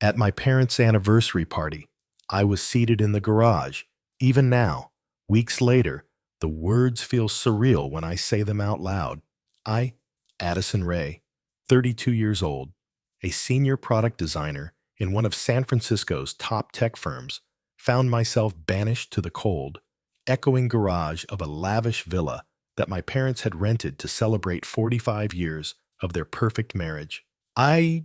At my parents' anniversary party, I was seated in the garage. Even now, weeks later, the words feel surreal when I say them out loud. I, Addison Rae, 32 years old, a senior product designer in one of San Francisco's top tech firms, found myself banished to the cold, echoing garage of a lavish villa that my parents had rented to celebrate 45 years of their perfect marriage. I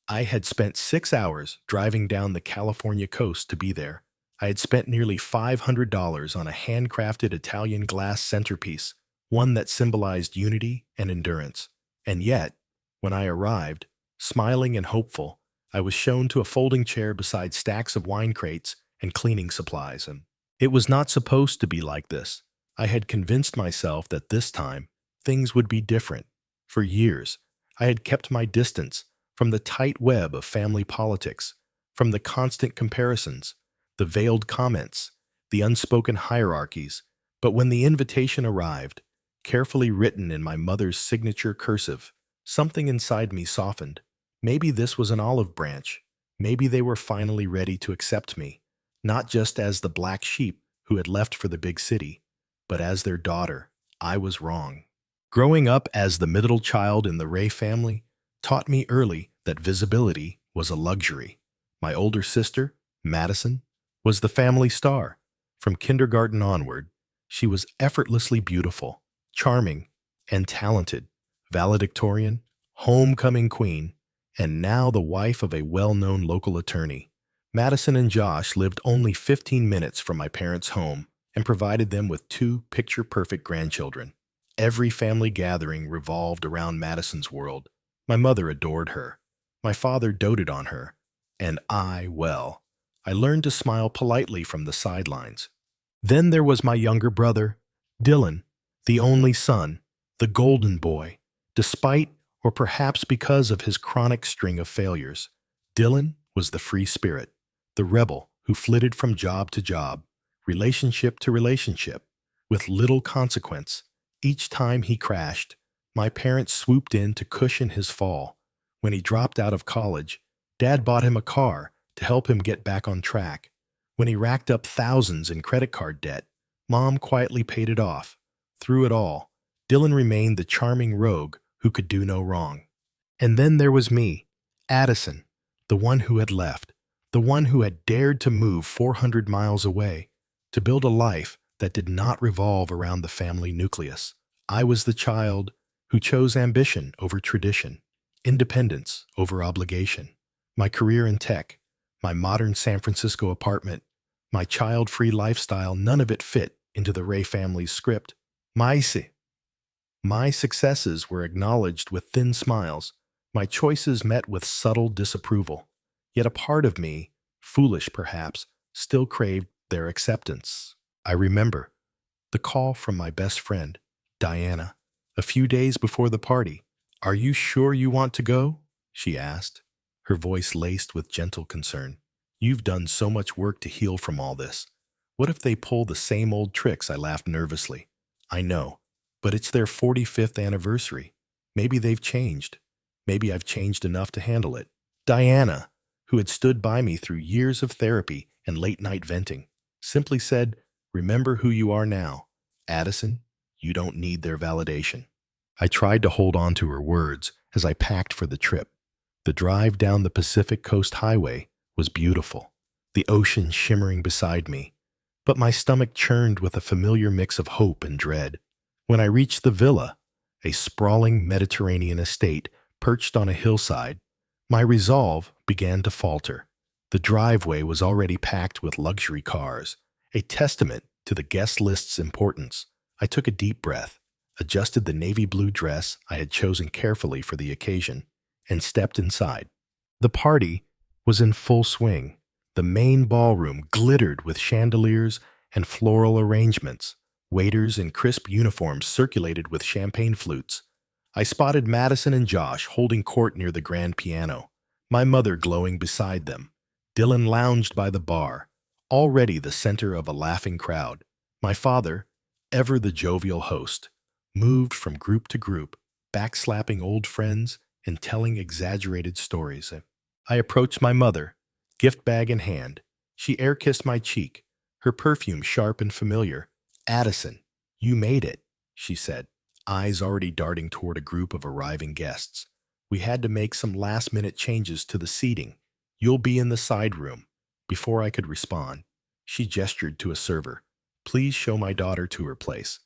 had spent 6 hours driving down the California coast to be there. I had spent nearly $500 on a handcrafted Italian glass centerpiece, one that symbolized unity and endurance. And yet, when I arrived, smiling and hopeful, I was shown to a folding chair beside stacks of wine crates and cleaning supplies. And it was not supposed to be like this. I had convinced myself that this time, things would be different. For years, I had kept my distance from the tight web of family politics, from the constant comparisons, the veiled comments, the unspoken hierarchies. But when the invitation arrived, carefully written in my mother's signature cursive, something inside me softened. Maybe this was an olive branch. Maybe they were finally ready to accept me, not just as the black sheep who had left for the big city, but as their daughter. I was wrong. Growing up as the middle child in the Ray family taught me early that visibility was a luxury. My older sister, Madison, was the family star. From kindergarten onward, she was effortlessly beautiful, charming, and talented, valedictorian, homecoming queen, and now the wife of a well-known local attorney. Madison and Josh lived only 15 minutes from my parents' home and provided them with two picture-perfect grandchildren. Every family gathering revolved around Madison's world. My mother adored her. My father doted on her. And I learned to smile politely from the sidelines. Then there was my younger brother, Dylan, the only son, the golden boy. Despite, or perhaps because of his chronic string of failures, Dylan was the free spirit, the rebel who flitted from job to job, relationship to relationship, with little consequence. Each time he crashed, my parents swooped in to cushion his fall. When he dropped out of college, Dad bought him a car to help him get back on track. When he racked up thousands in credit card debt, Mom quietly paid it off. Through it all, Dylan remained the charming rogue who could do no wrong. And then there was me, Addison, the one who had left, the one who had dared to move 400 miles away, to build a life that did not revolve around the family nucleus. I was the child who chose ambition over tradition, independence over obligation. My career in tech, my modern San Francisco apartment, my child-free lifestyle, none of it fit into the Ray family's script. My successes were acknowledged with thin smiles, my choices met with subtle disapproval. Yet a part of me, foolish perhaps, still craved their acceptance. I remember the call from my best friend, Diana, a few days before the party. "Are you sure you want to go?" she asked, her voice laced with gentle concern. "You've done so much work to heal from all this. What if they pull the same old tricks?" I laughed nervously. "I know, but it's their 45th anniversary. Maybe they've changed. Maybe I've changed enough to handle it." Diana, who had stood by me through years of therapy and late-night venting, simply said, "Remember who you are now, Addison. You don't need their validation." I tried to hold on to her words as I packed for the trip. The drive down the Pacific Coast Highway was beautiful, the ocean shimmering beside me, but my stomach churned with a familiar mix of hope and dread. When I reached the villa, a sprawling Mediterranean estate perched on a hillside, my resolve began to falter. The driveway was already packed with luxury cars, a testament to the guest list's importance. I took a deep breath, adjusted the navy blue dress I had chosen carefully for the occasion, and stepped inside. The party was in full swing. The main ballroom glittered with chandeliers and floral arrangements. Waiters in crisp uniforms circulated with champagne flutes. I spotted Madison and Josh holding court near the grand piano, my mother glowing beside them. Dylan lounged by the bar, already the center of a laughing crowd. My father, ever the jovial host, moved from group to group, backslapping old friends and telling exaggerated stories. I approached my mother, gift bag in hand. She air-kissed my cheek, her perfume sharp and familiar. "Addison, you made it," she said, eyes already darting toward a group of arriving guests. "We had to make some last-minute changes to the seating. You'll be in the side room." Before I could respond, she gestured to a server. "Please show my daughter to her place."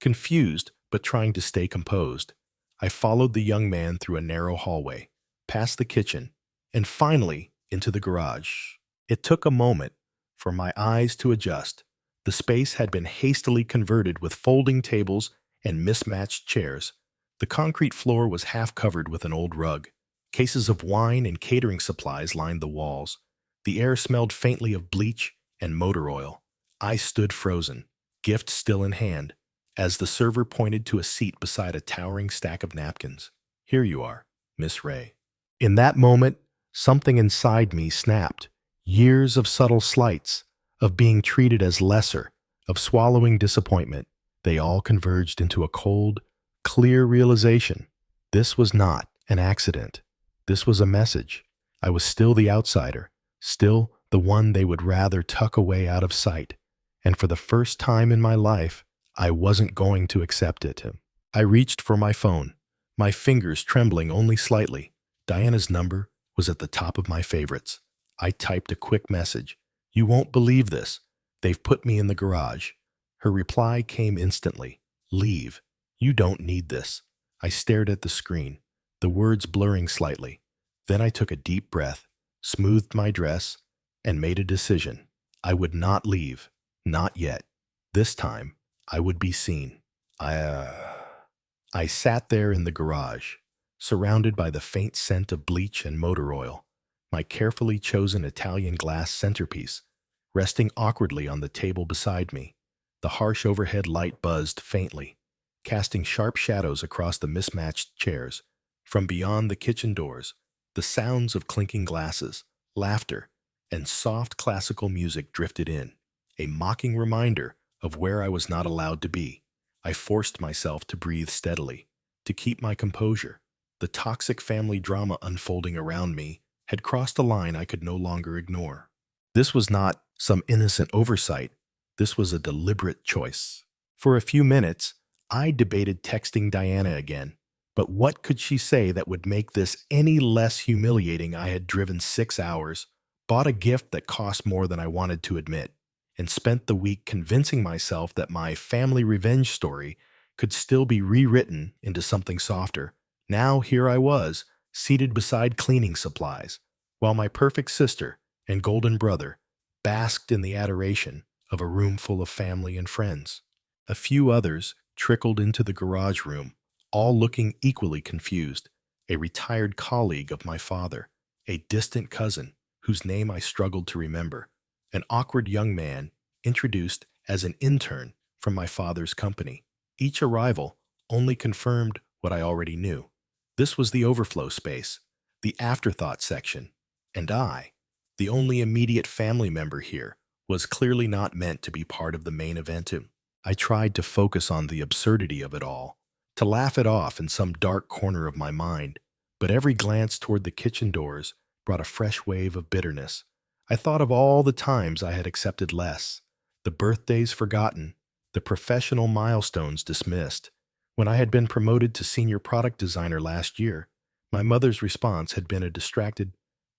Confused, but trying to stay composed, I followed the young man through a narrow hallway, past the kitchen, and finally into the garage. It took a moment for my eyes to adjust. The space had been hastily converted with folding tables and mismatched chairs. The concrete floor was half covered with an old rug. Cases of wine and catering supplies lined the walls. The air smelled faintly of bleach and motor oil. I stood frozen, gift still in hand, as the server pointed to a seat beside a towering stack of napkins. "Here you are, Miss Rae." In that moment, something inside me snapped. Years of subtle slights, of being treated as lesser, of swallowing disappointment, they all converged into a cold, clear realization. This was not an accident. This was a message. I was still the outsider, still the one they would rather tuck away out of sight. And for the first time in my life, I wasn't going to accept it. I reached for my phone, my fingers trembling only slightly. Diana's number was at the top of my favorites. I typed a quick message. "You won't believe this. They've put me in the garage." Her reply came instantly. "Leave. You don't need this." I stared at the screen, the words blurring slightly. Then I took a deep breath, smoothed my dress, and made a decision. I would not leave. Not yet. This time, I would be seen. I sat there in the garage, surrounded by the faint scent of bleach and motor oil, my carefully chosen Italian glass centerpiece resting awkwardly on the table beside me. The harsh overhead light buzzed faintly, casting sharp shadows across the mismatched chairs. From beyond the kitchen doors, the sounds of clinking glasses, laughter, and soft classical music drifted in, a mocking reminder of where I was not allowed to be. I forced myself to breathe steadily, to keep my composure. The toxic family drama unfolding around me had crossed a line I could no longer ignore. This was not some innocent oversight. This was a deliberate choice. For a few minutes, I debated texting Diana again. But what could she say that would make this any less humiliating? I had driven 6 hours, bought a gift that cost more than I wanted to admit, and spent the week convincing myself that my family revenge story could still be rewritten into something softer. Now here I was, seated beside cleaning supplies, while my perfect sister and golden brother basked in the adoration of a room full of family and friends. A few others trickled into the garage room, all looking equally confused. A retired colleague of my father, a distant cousin whose name I struggled to remember, an awkward young man introduced as an intern from my father's company. Each arrival only confirmed what I already knew. This was the overflow space, the afterthought section, and I, the only immediate family member here, was clearly not meant to be part of the main event. I tried to focus on the absurdity of it all, to laugh it off in some dark corner of my mind, but every glance toward the kitchen doors brought a fresh wave of bitterness. I thought of all the times I had accepted less, the birthdays forgotten, the professional milestones dismissed. When I had been promoted to senior product designer last year, my mother's response had been a distracted,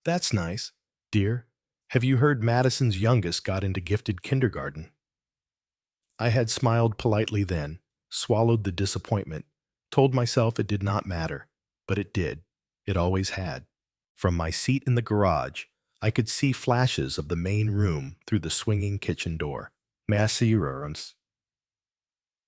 "That's nice, dear. Have you heard Madison's youngest got into gifted kindergarten?" I had smiled politely then, swallowed the disappointment, told myself it did not matter, but it did. It always had. From my seat in the garage, I could see flashes of the main room through the swinging kitchen door. Massirons.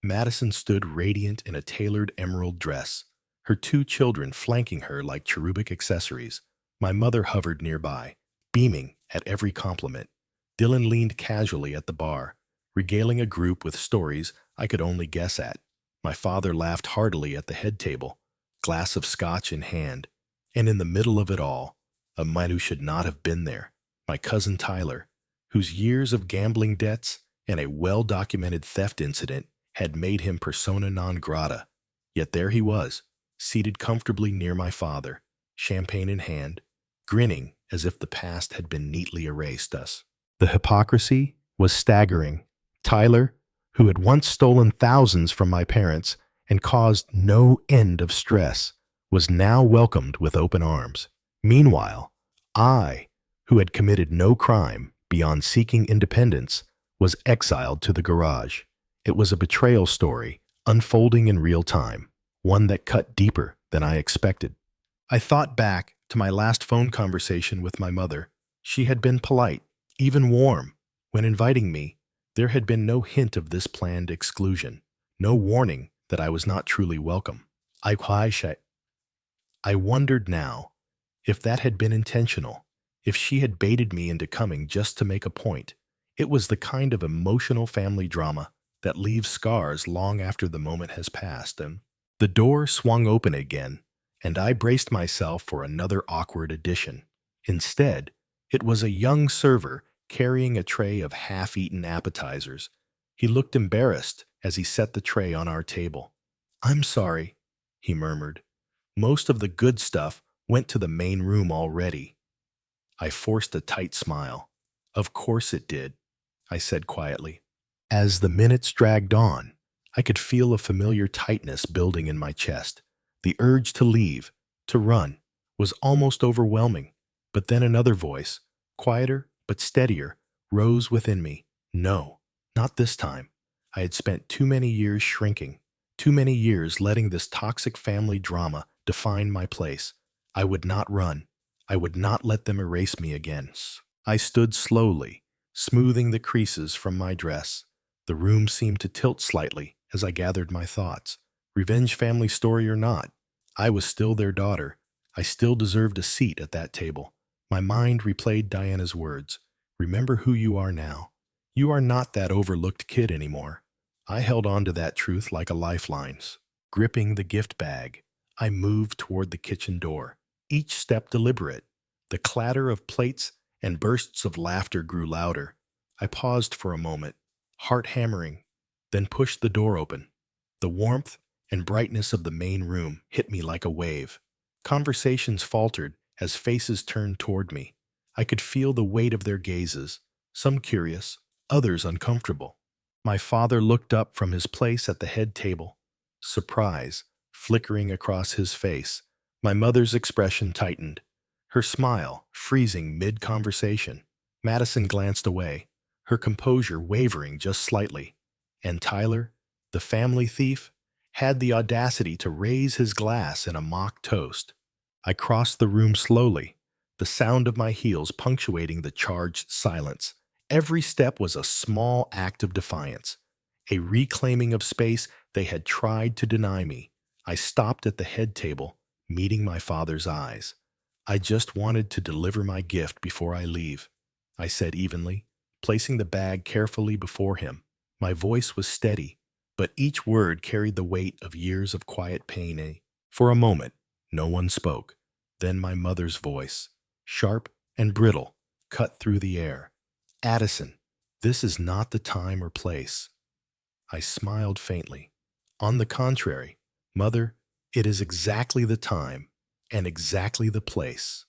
Madison stood radiant in a tailored emerald dress, her 2 children flanking her like cherubic accessories. My mother hovered nearby, beaming at every compliment. Dylan leaned casually at the bar, regaling a group with stories I could only guess at. My father laughed heartily at the head table, glass of scotch in hand, and in the middle of it all, a man who should not have been there, my cousin Tyler, whose years of gambling debts and a well-documented theft incident had made him persona non grata. Yet there he was, seated comfortably near my father, champagne in hand, grinning as if the past had been neatly erased us. The hypocrisy was staggering. Tyler, who had once stolen thousands from my parents and caused no end of stress, was now welcomed with open arms. Meanwhile, I, who had committed no crime beyond seeking independence, was exiled to the garage. It was a betrayal story, unfolding in real time, one that cut deeper than I expected. I thought back to my last phone conversation with my mother. She had been polite, even warm. When inviting me, there had been no hint of this planned exclusion, no warning that I was not truly welcome. I wondered now if that had been intentional, if she had baited me into coming just to make a point. It was the kind of emotional family drama that leaves scars long after the moment has passed. And the door swung open again, and I braced myself for another awkward addition. Instead, it was a young server carrying a tray of half-eaten appetizers. He looked embarrassed as he set the tray on our table. "I'm sorry," he murmured. "Most of the good stuff went to the main room already." I forced a tight smile. "Of course it did," I said quietly. As the minutes dragged on, I could feel a familiar tightness building in my chest. The urge to leave, to run, was almost overwhelming. But then another voice, quieter but steadier, rose within me. No, not this time. I had spent too many years shrinking, too many years letting this toxic family drama define my place. I would not run. I would not let them erase me again. I stood slowly, smoothing the creases from my dress. The room seemed to tilt slightly as I gathered my thoughts. Revenge family story or not, I was still their daughter. I still deserved a seat at that table. My mind replayed Diana's words. "Remember who you are now. You are not that overlooked kid anymore." I held on to that truth like a lifeline. Gripping the gift bag, I moved toward the kitchen door, each step deliberate. The clatter of plates and bursts of laughter grew louder. I paused for a moment, heart hammering, then pushed the door open. The warmth and brightness of the main room hit me like a wave. Conversations faltered as faces turned toward me. I could feel the weight of their gazes, some curious, others uncomfortable. My father looked up from his place at the head table, surprise flickering across his face. My mother's expression tightened, her smile freezing mid-conversation. Madison glanced away, her composure wavering just slightly. And Tyler, the family thief, had the audacity to raise his glass in a mock toast. I crossed the room slowly, the sound of my heels punctuating the charged silence. Every step was a small act of defiance, a reclaiming of space they had tried to deny me. I stopped at the head table, meeting my father's eyes. "I just wanted to deliver my gift before I leave," I said evenly, placing the bag carefully before him. My voice was steady, but each word carried the weight of years of quiet pain. For a moment, no one spoke. Then my mother's voice, sharp and brittle, cut through the air. "Addison, this is not the time or place." I smiled faintly. "On the contrary, Mother, it is exactly the time and exactly the place."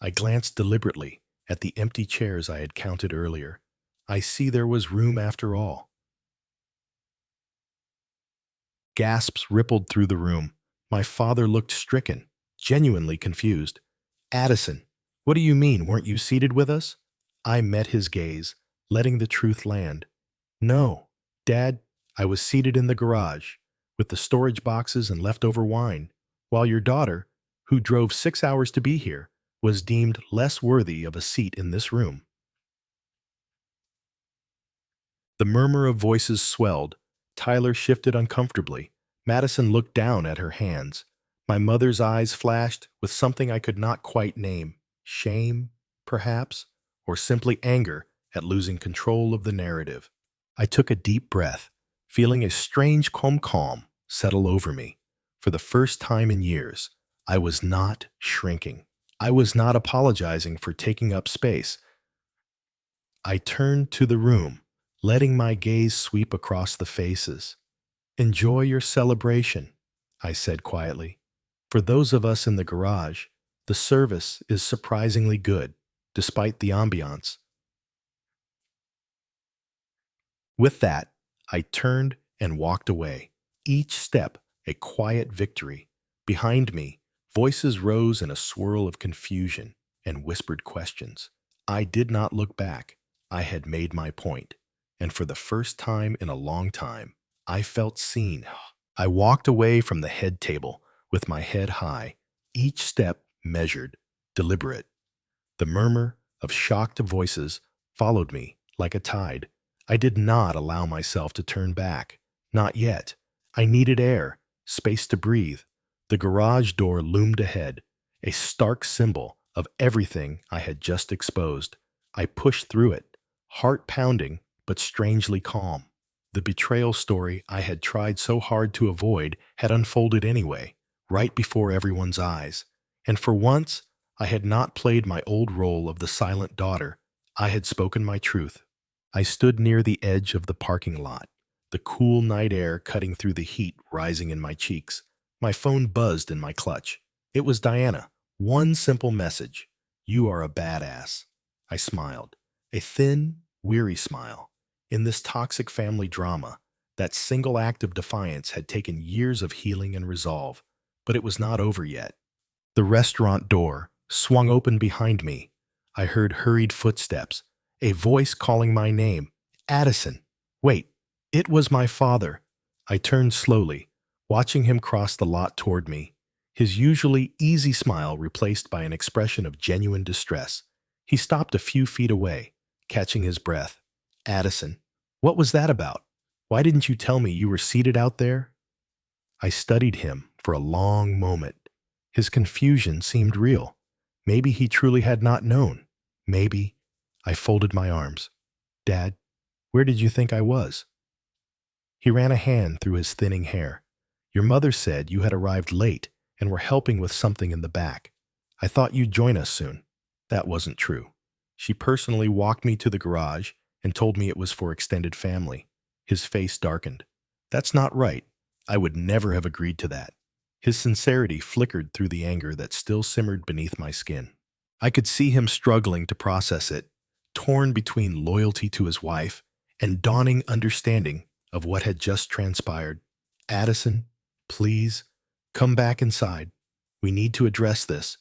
I glanced deliberately at the empty chairs I had counted earlier. I see there was room after all. Gasps rippled through the room. My father looked stricken, genuinely confused. "Addison, what do you mean? Weren't you seated with us?" I met his gaze, letting the truth land. "No, Dad, I was seated in the garage, with the storage boxes and leftover wine, while your daughter, who drove 6 hours to be here, was deemed less worthy of a seat in this room." The murmur of voices swelled. Tyler shifted uncomfortably. Madison looked down at her hands. My mother's eyes flashed with something I could not quite name. Shame, perhaps, or simply anger at losing control of the narrative. I took a deep breath, feeling a strange calm settle over me. For the first time in years, I was not shrinking. I was not apologizing for taking up space. I turned to the room, letting my gaze sweep across the faces. "Enjoy your celebration," I said quietly. "For those of us in the garage, The service is surprisingly good, despite the ambiance. With that, I turned and walked away, each step a quiet victory. Behind me, voices rose in a swirl of confusion and whispered questions. I did not look back. I had made my point, and for the first time in a long time, I felt seen. I walked away from the head table with my head high, each step measured, deliberate. The murmur of shocked voices followed me like a tide. I did not allow myself to turn back. Not yet. I needed air, space to breathe. The garage door loomed ahead, a stark symbol of everything I had just exposed. I pushed through it, heart pounding but strangely calm. The betrayal story I had tried so hard to avoid had unfolded anyway, right before everyone's eyes. And for once, I had not played my old role of the silent daughter. I had spoken my truth. I stood near the edge of the parking lot, the cool night air cutting through the heat rising in my cheeks. My phone buzzed in my clutch. It was Diana. One simple message. You are a badass. I smiled. A thin, weary smile. In this toxic family drama, that single act of defiance had taken years of healing and resolve, but it was not over yet. The restaurant door swung open behind me. I heard hurried footsteps, a voice calling my name. Addison. Wait, it was my father. I turned slowly, watching him cross the lot toward me, his usually easy smile replaced by an expression of genuine distress. He stopped a few feet away, catching his breath. Addison, what was that about? Why didn't you tell me you were seated out there? I studied him for a long moment. His confusion seemed real. Maybe he truly had not known. Maybe. I folded my arms. Dad, where did you think I was? He ran a hand through his thinning hair. Your mother said you had arrived late and were helping with something in the back. I thought you'd join us soon. That wasn't true. She personally walked me to the garage and told me it was for extended family. His face darkened. That's not right. I would never have agreed to that. His sincerity flickered through the anger that still simmered beneath my skin. I could see him struggling to process it, torn between loyalty to his wife and dawning understanding of what had just transpired. Addison, please, come back inside. We need to address this.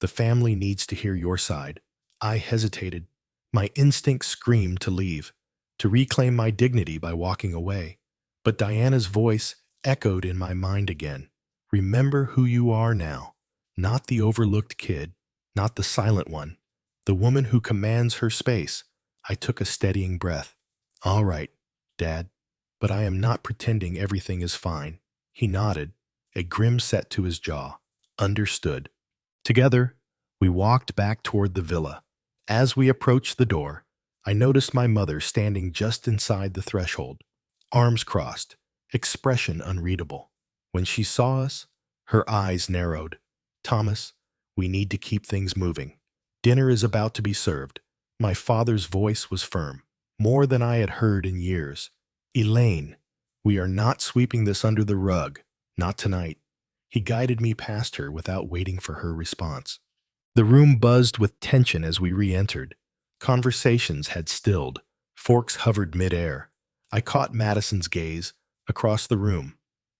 The family needs to hear your side. I hesitated. My instinct screamed to leave, to reclaim my dignity by walking away. But Diana's voice echoed in my mind again. Remember who you are now. Not the overlooked kid, not the silent one, the woman who commands her space. I took a steadying breath. All right, Dad, but I am not pretending everything is fine. He nodded, a grim set to his jaw. Understood. Together, we walked back toward the villa. As we approached the door, I noticed my mother standing just inside the threshold, arms crossed, expression unreadable. When she saw us, her eyes narrowed. Thomas, we need to keep things moving. Dinner is about to be served. My father's voice was firm, more than I had heard in years. Elaine, we are not sweeping this under the rug. Not tonight. He guided me past her without waiting for her response. The room buzzed with tension as we re-entered. Conversations had stilled. Forks hovered midair. I caught Madison's gaze across the room.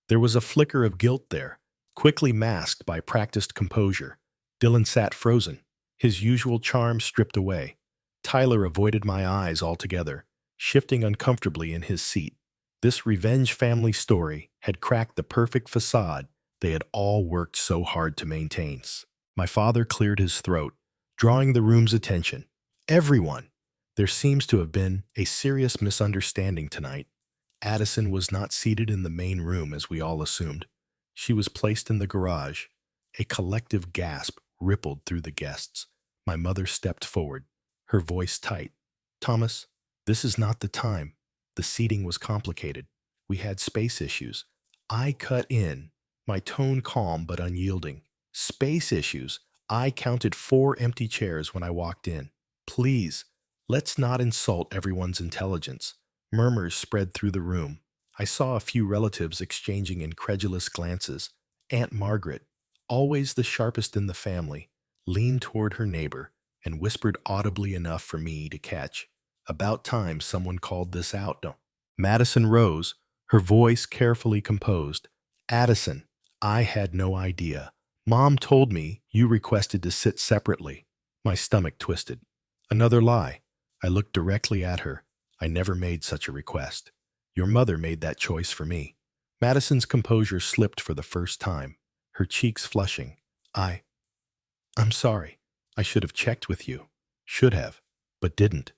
There was a flicker of guilt there, quickly masked by practiced composure. Dylan sat frozen, his usual charm stripped away. Tyler avoided my eyes altogether, shifting uncomfortably in his seat. This revenge family story had cracked the perfect facade they had all worked so hard to maintain. My father cleared his throat, drawing the room's attention. Everyone! There seems to have been a serious misunderstanding tonight. Addison was not seated in the main room as we all assumed. She was placed in the garage. A collective gasp rippled through the guests. My mother stepped forward, her voice tight. Thomas, this is not the time. The seating was complicated. We had space issues. I cut in, my tone calm but unyielding. Space issues. I counted 4 empty chairs when I walked in. Please, let's not insult everyone's intelligence. Murmurs spread through the room. I saw a few relatives exchanging incredulous glances. Aunt Margaret, always the sharpest in the family, leaned toward her neighbor and whispered audibly enough for me to catch. About time someone called this out. No. Madison rose, her voice carefully composed. Addison, I had no idea. Mom told me you requested to sit separately. My stomach twisted. Another lie. I looked directly at her. I never made such a request. Your mother made that choice for me. Madison's composure slipped for the first time, her cheeks flushing. I'm sorry. I should have checked with you. Should have, but didn't.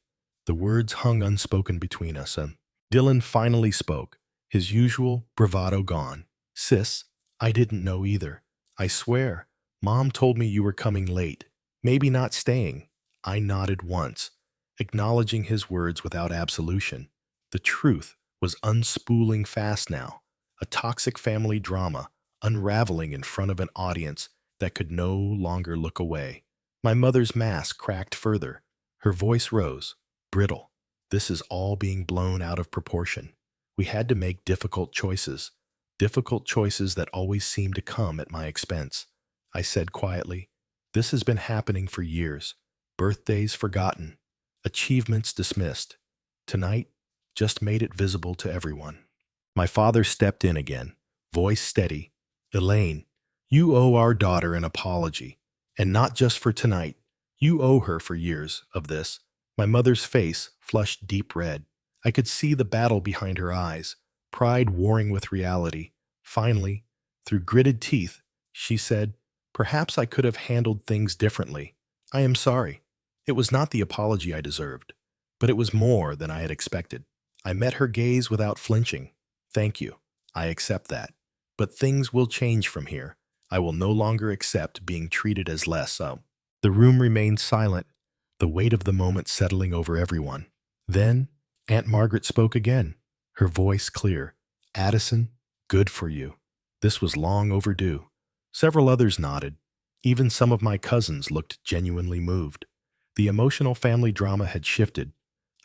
The words hung unspoken between us, and Dylan finally spoke, his usual bravado gone. Sis, I didn't know either. I swear, Mom told me you were coming late, maybe not staying. I nodded once, acknowledging his words without absolution. The truth was unspooling fast now, a toxic family drama unraveling in front of an audience that could no longer look away. My mother's mask cracked further. Her voice rose, brittle. This is all being blown out of proportion. We had to make difficult choices that always seemed to come at my expense. I said quietly, this has been happening for years. Birthdays forgotten, achievements dismissed. Tonight just made it visible to everyone. My father stepped in again, voice steady. Elaine, you owe our daughter an apology, and not just for tonight. You owe her for years of this. My mother's face flushed deep red. I could see the battle behind her eyes, pride warring with reality. Finally, through gritted teeth, she said, perhaps I could have handled things differently. I am sorry. It was not the apology I deserved, but it was more than I had expected. I met her gaze without flinching. Thank you. I accept that. But things will change from here. I will no longer accept being treated as less so. The room remained silent, the weight of the moment settling over everyone. Then, Aunt Margaret spoke again, her voice clear. Addison, good for you. This was long overdue. Several others nodded. Even some of my cousins looked genuinely moved. The emotional family drama had shifted.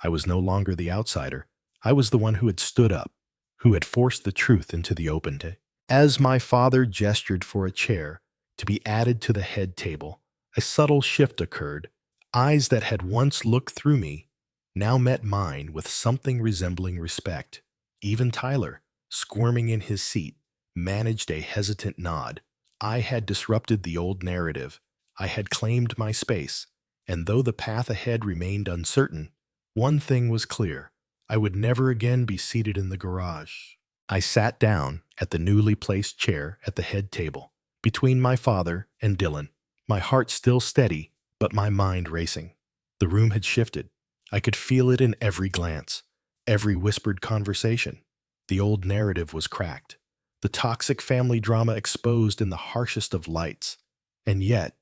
I was no longer the outsider. I was the one who had stood up, who had forced the truth into the open. As my father gestured for a chair to be added to the head table, a subtle shift occurred. Eyes that had once looked through me now met mine with something resembling respect. Even Tyler, squirming in his seat, managed a hesitant nod. I had disrupted the old narrative. I had claimed my space, and though the path ahead remained uncertain, one thing was clear. I would never again be seated in the garage. I sat down at the newly placed chair at the head table, between my father and Dylan, my heart still steady, but my mind racing. The room had shifted. I could feel it in every glance, every whispered conversation. The old narrative was cracked, the toxic family drama exposed in the harshest of lights. And yet,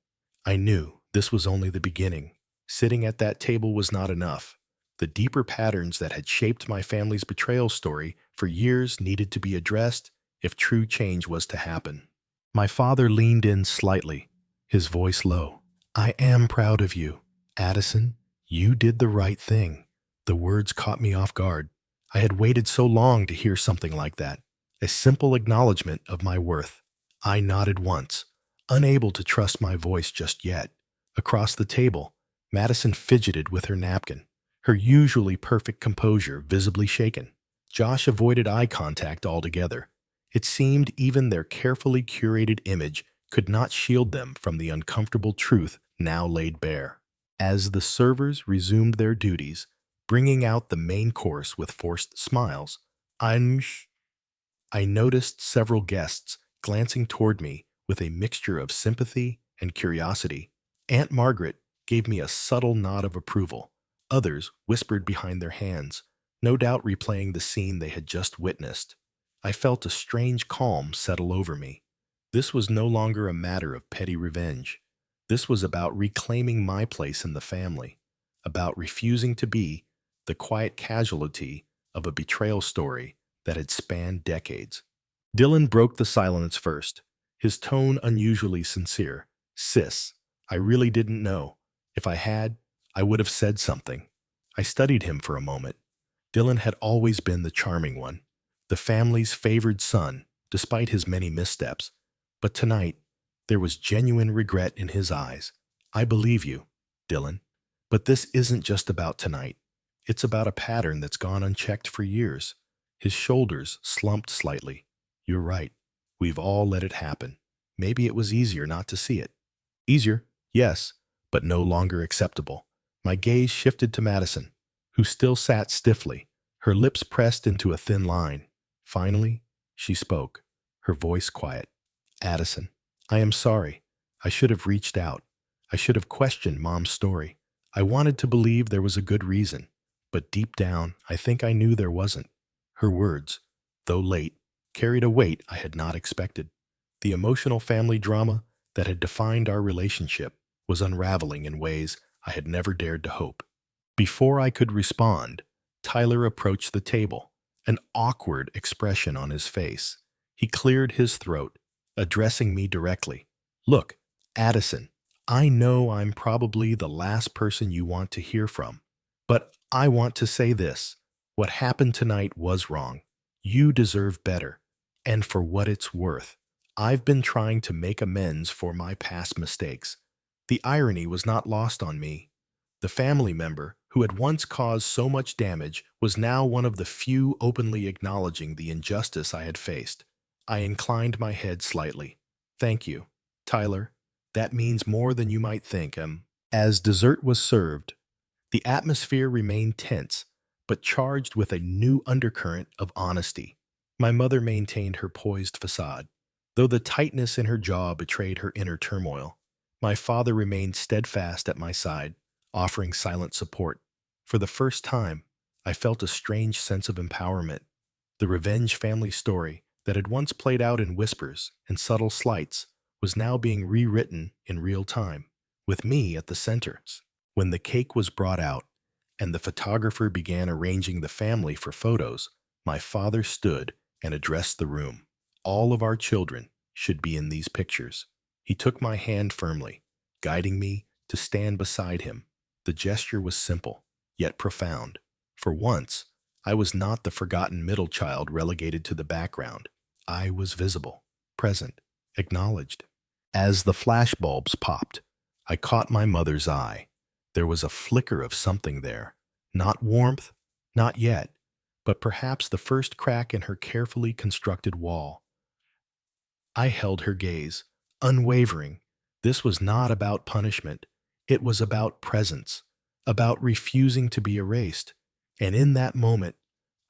I knew this was only the beginning. Sitting at that table was not enough. The deeper patterns that had shaped my family's betrayal story for years needed to be addressed if true change was to happen. My father leaned in slightly, his voice low. I am proud of you, Addison. You did the right thing. The words caught me off guard. I had waited so long to hear something like that, a simple acknowledgement of my worth. I nodded once, unable to trust my voice just yet. Across the table, Madison fidgeted with her napkin, her usually perfect composure visibly shaken. Josh avoided eye contact altogether. It seemed even their carefully curated image could not shield them from the uncomfortable truth now laid bare. As the servers resumed their duties, bringing out the main course with forced smiles, I noticed several guests glancing toward me with a mixture of sympathy and curiosity. Aunt Margaret gave me a subtle nod of approval. Others whispered behind their hands, no doubt replaying the scene they had just witnessed. I felt a strange calm settle over me. This was no longer a matter of petty revenge. This was about reclaiming my place in the family, about refusing to be the quiet casualty of a betrayal story that had spanned decades. Dylan broke the silence first, his tone unusually sincere. Sis, I really didn't know. If I had, I would have said something. I studied him for a moment. Dylan had always been the charming one, the family's favored son, despite his many missteps. But tonight, there was genuine regret in his eyes. I believe you, Dylan. But this isn't just about tonight. It's about a pattern that's gone unchecked for years. His shoulders slumped slightly. You're right. We've all let it happen. Maybe it was easier not to see it. Easier, yes, but no longer acceptable. My gaze shifted to Madison, who still sat stiffly, her lips pressed into a thin line. Finally, she spoke, her voice quiet. Addison, I am sorry. I should have reached out. I should have questioned Mom's story. I wanted to believe there was a good reason, but deep down, I think I knew there wasn't. Her words, though late, carried a weight I had not expected. The emotional family drama that had defined our relationship was unraveling in ways I had never dared to hope. Before I could respond, Tyler approached the table, an awkward expression on his face. He cleared his throat, addressing me directly. Look, Addison, I know I'm probably the last person you want to hear from, but I want to say this. What happened tonight was wrong. You deserve better. And for what it's worth, I've been trying to make amends for my past mistakes. The irony was not lost on me. The family member who had once caused so much damage was now one of the few openly acknowledging the injustice I had faced. I inclined my head slightly. Thank you, Tyler. That means more than you might think. As dessert was served, the atmosphere remained tense, but charged with a new undercurrent of honesty. My mother maintained her poised facade, though the tightness in her jaw betrayed her inner turmoil. My father remained steadfast at my side, offering silent support. For the first time, I felt a strange sense of empowerment. The revenge family story that had once played out in whispers and subtle slights was now being rewritten in real time, with me at the center. When the cake was brought out and the photographer began arranging the family for photos, my father stood and addressed the room. All of our children should be in these pictures. He took my hand firmly, guiding me to stand beside him. The gesture was simple, yet profound. For once, I was not the forgotten middle child relegated to the background. I was visible, present, acknowledged. As the flashbulbs popped, I caught my mother's eye. There was a flicker of something there. Not warmth, not yet, but perhaps the first crack in her carefully constructed wall. I held her gaze, unwavering. This was not about punishment. It was about presence, about refusing to be erased. And in that moment,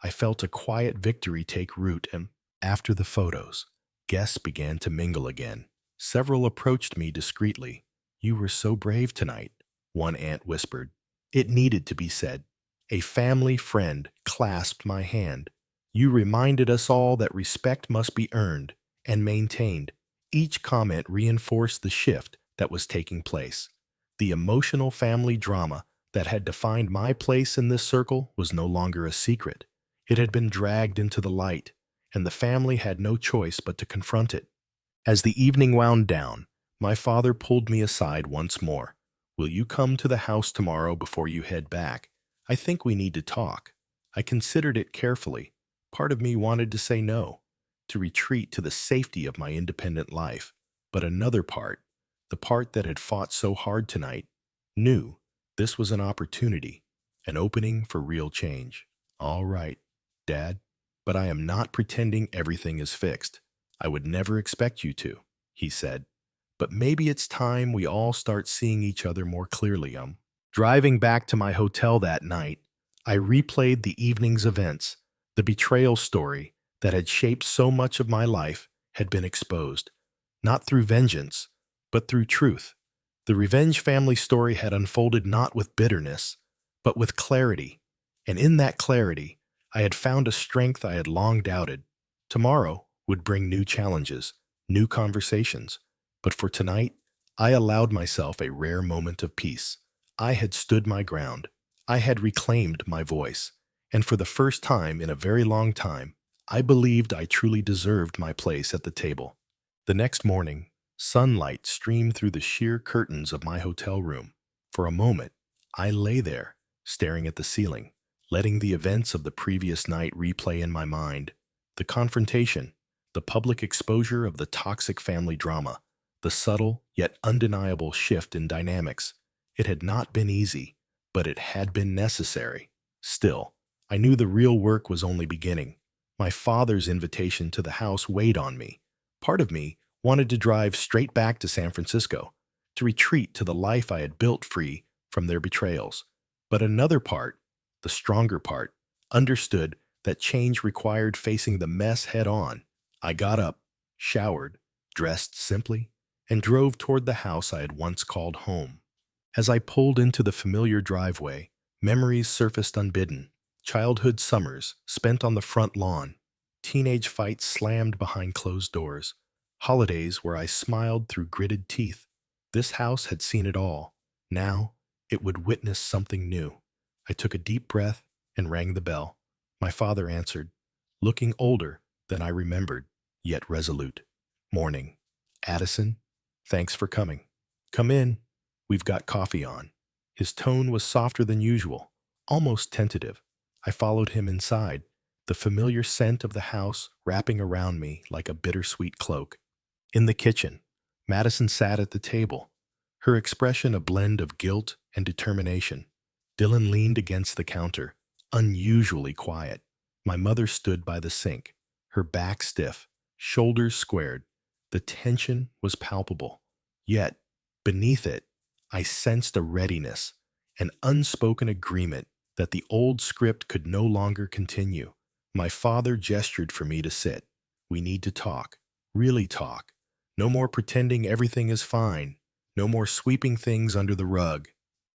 I felt a quiet victory take root, and after the photos, guests began to mingle again. Several approached me discreetly. You were so brave tonight, one aunt whispered. It needed to be said. A family friend clasped my hand. You reminded us all that respect must be earned and maintained. Each comment reinforced the shift that was taking place. The emotional family drama that had defined my place in this circle was no longer a secret. It had been dragged into the light, and the family had no choice but to confront it. As the evening wound down, my father pulled me aside once more. Will you come to the house tomorrow before you head back? I think we need to talk. I considered it carefully. Part of me wanted to say no, to retreat to the safety of my independent life. But another part, the part that had fought so hard tonight, knew this was an opportunity, an opening for real change. All right, Dad, but I am not pretending everything is fixed. I would never expect you to, he said. But maybe it's time we all start seeing each other more clearly. Driving back to my hotel that night, I replayed the evening's events. The betrayal story that had shaped so much of my life had been exposed, not through vengeance, but through truth. The revenge family story had unfolded not with bitterness, but with clarity. And in that clarity, I had found a strength I had long doubted. Tomorrow would bring new challenges, new conversations. But for tonight, I allowed myself a rare moment of peace. I had stood my ground. I had reclaimed my voice. And for the first time in a very long time, I believed I truly deserved my place at the table. The next morning, sunlight streamed through the sheer curtains of my hotel room. For a moment, I lay there, staring at the ceiling, letting the events of the previous night replay in my mind. The confrontation, the public exposure of the toxic family drama, the subtle yet undeniable shift in dynamics. It had not been easy, but it had been necessary. Still, I knew the real work was only beginning. My father's invitation to the house weighed on me. Part of me wanted to drive straight back to San Francisco, to retreat to the life I had built free from their betrayals. But another part, the stronger part, understood that change required facing the mess head on. I got up, showered, dressed simply, and drove toward the house I had once called home. As I pulled into the familiar driveway, memories surfaced unbidden. Childhood summers spent on the front lawn, teenage fights slammed behind closed doors, holidays where I smiled through gritted teeth. This house had seen it all. Now, it would witness something new. I took a deep breath and rang the bell. My father answered, looking older than I remembered, yet resolute. Morning. Addison, thanks for coming. Come in. We've got coffee on. His tone was softer than usual, almost tentative. I followed him inside, the familiar scent of the house wrapping around me like a bittersweet cloak. In the kitchen, Madison sat at the table, her expression a blend of guilt and determination. Dylan leaned against the counter, unusually quiet. My mother stood by the sink, her back stiff, shoulders squared. The tension was palpable. Yet, beneath it, I sensed a readiness, an unspoken agreement that the old script could no longer continue. My father gestured for me to sit. We need to talk, really talk. No more pretending everything is fine. No more sweeping things under the rug.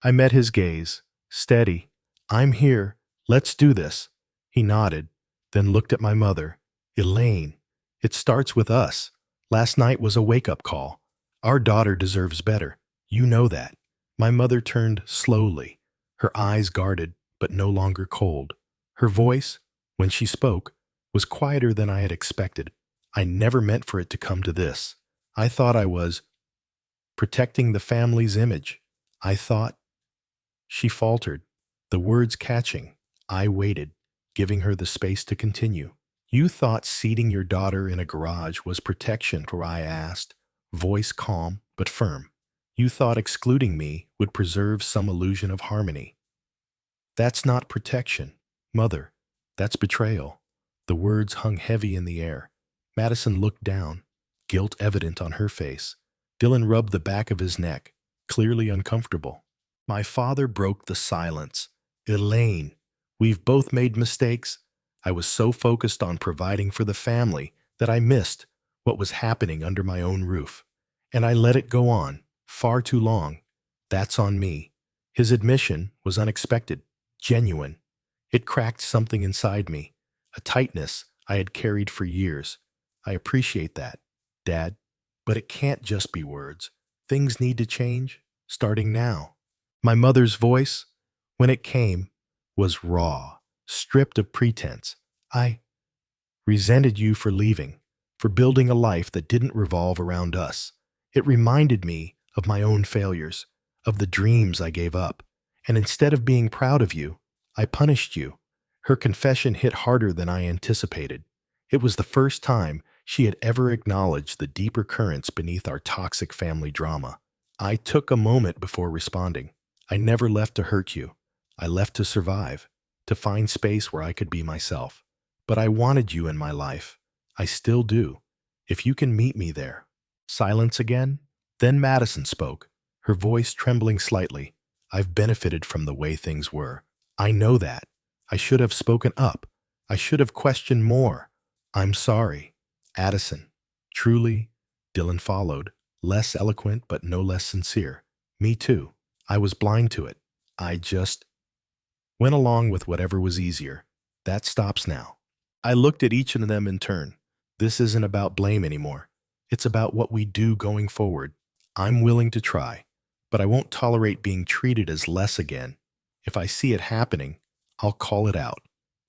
I met his gaze, steady. I'm here. Let's do this. He nodded, then looked at my mother. Elaine, it starts with us. Last night was a wake-up call. Our daughter deserves better. You know that. My mother turned slowly, her eyes guarded but no longer cold. Her voice, when she spoke, was quieter than I had expected. I never meant for it to come to this. I thought I was protecting the family's image. I thought. She faltered, the words catching. I waited, giving her the space to continue. You thought seating your daughter in a garage was protection, for I asked, voice calm but firm. You thought excluding me would preserve some illusion of harmony. That's not protection, Mother. That's betrayal. The words hung heavy in the air. Madison looked down, guilt evident on her face. Dylan rubbed the back of his neck, clearly uncomfortable. My father broke the silence. Elaine, we've both made mistakes. I was so focused on providing for the family that I missed what was happening under my own roof. And I let it go on, far too long. That's on me. His admission was unexpected, genuine. It cracked something inside me, a tightness I had carried for years. I appreciate that, Dad, but it can't just be words. Things need to change, starting now. My mother's voice, when it came, was raw, stripped of pretense. I resented you for leaving, for building a life that didn't revolve around us. It reminded me of my own failures, of the dreams I gave up. And instead of being proud of you, I punished you. Her confession hit harder than I anticipated. It was the first time she had ever acknowledged the deeper currents beneath our toxic family drama. I took a moment before responding. I never left to hurt you. I left to survive, to find space where I could be myself. But I wanted you in my life. I still do. If you can meet me there. Silence again? Then Madison spoke, her voice trembling slightly. I've benefited from the way things were. I know that. I should have spoken up. I should have questioned more. I'm sorry. Addison. Truly, Dylan followed, less eloquent but no less sincere. Me too. I was blind to it. I just went along with whatever was easier. That stops now. I looked at each of them in turn. This isn't about blame anymore. It's about what we do going forward. I'm willing to try, but I won't tolerate being treated as less again. If I see it happening, I'll call it out.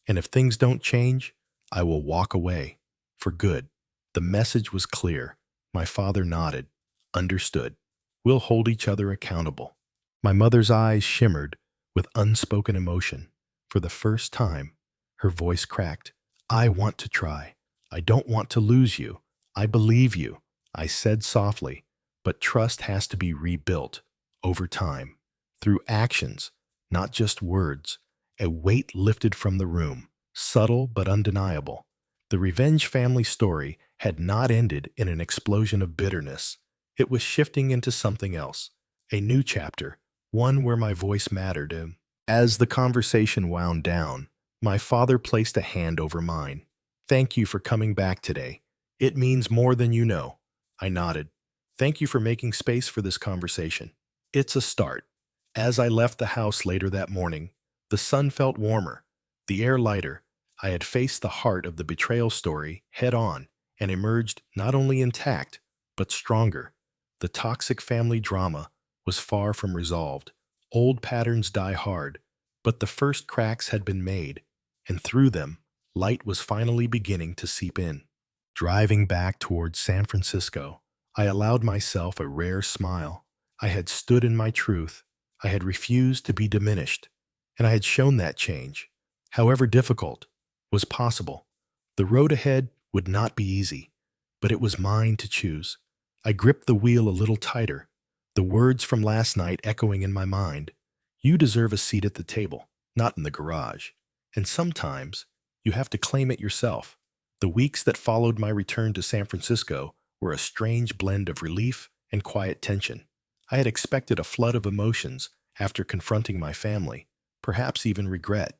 And if things don't change, I will walk away. For good. The message was clear. My father nodded. Understood. We'll hold each other accountable. My mother's eyes shimmered with unspoken emotion. For the first time, her voice cracked. I want to try. I don't want to lose you. I believe you. I said softly, but trust has to be rebuilt over time, through actions, not just words. A weight lifted from the room, subtle but undeniable. The Revenge family story had not ended in an explosion of bitterness. It was shifting into something else, a new chapter, one where my voice mattered. And as the conversation wound down, my father placed a hand over mine. "Thank you for coming back today. It means more than you know." I nodded. "Thank you for making space for this conversation." It's a start. As I left the house later that morning, the sun felt warmer, the air lighter. I had faced the heart of the betrayal story head on and emerged not only intact, but stronger. The toxic family drama was far from resolved. Old patterns die hard, but the first cracks had been made, and through them, light was finally beginning to seep in. Driving back towards San Francisco, I allowed myself a rare smile. I had stood in my truth. I had refused to be diminished, and I had shown that change, however difficult, was possible. The road ahead would not be easy, but it was mine to choose. I gripped the wheel a little tighter, the words from last night echoing in my mind. "You deserve a seat at the table, not in the garage." And sometimes you have to claim it yourself. The weeks that followed my return to San Francisco were a strange blend of relief and quiet tension. I had expected a flood of emotions after confronting my family, perhaps even regret.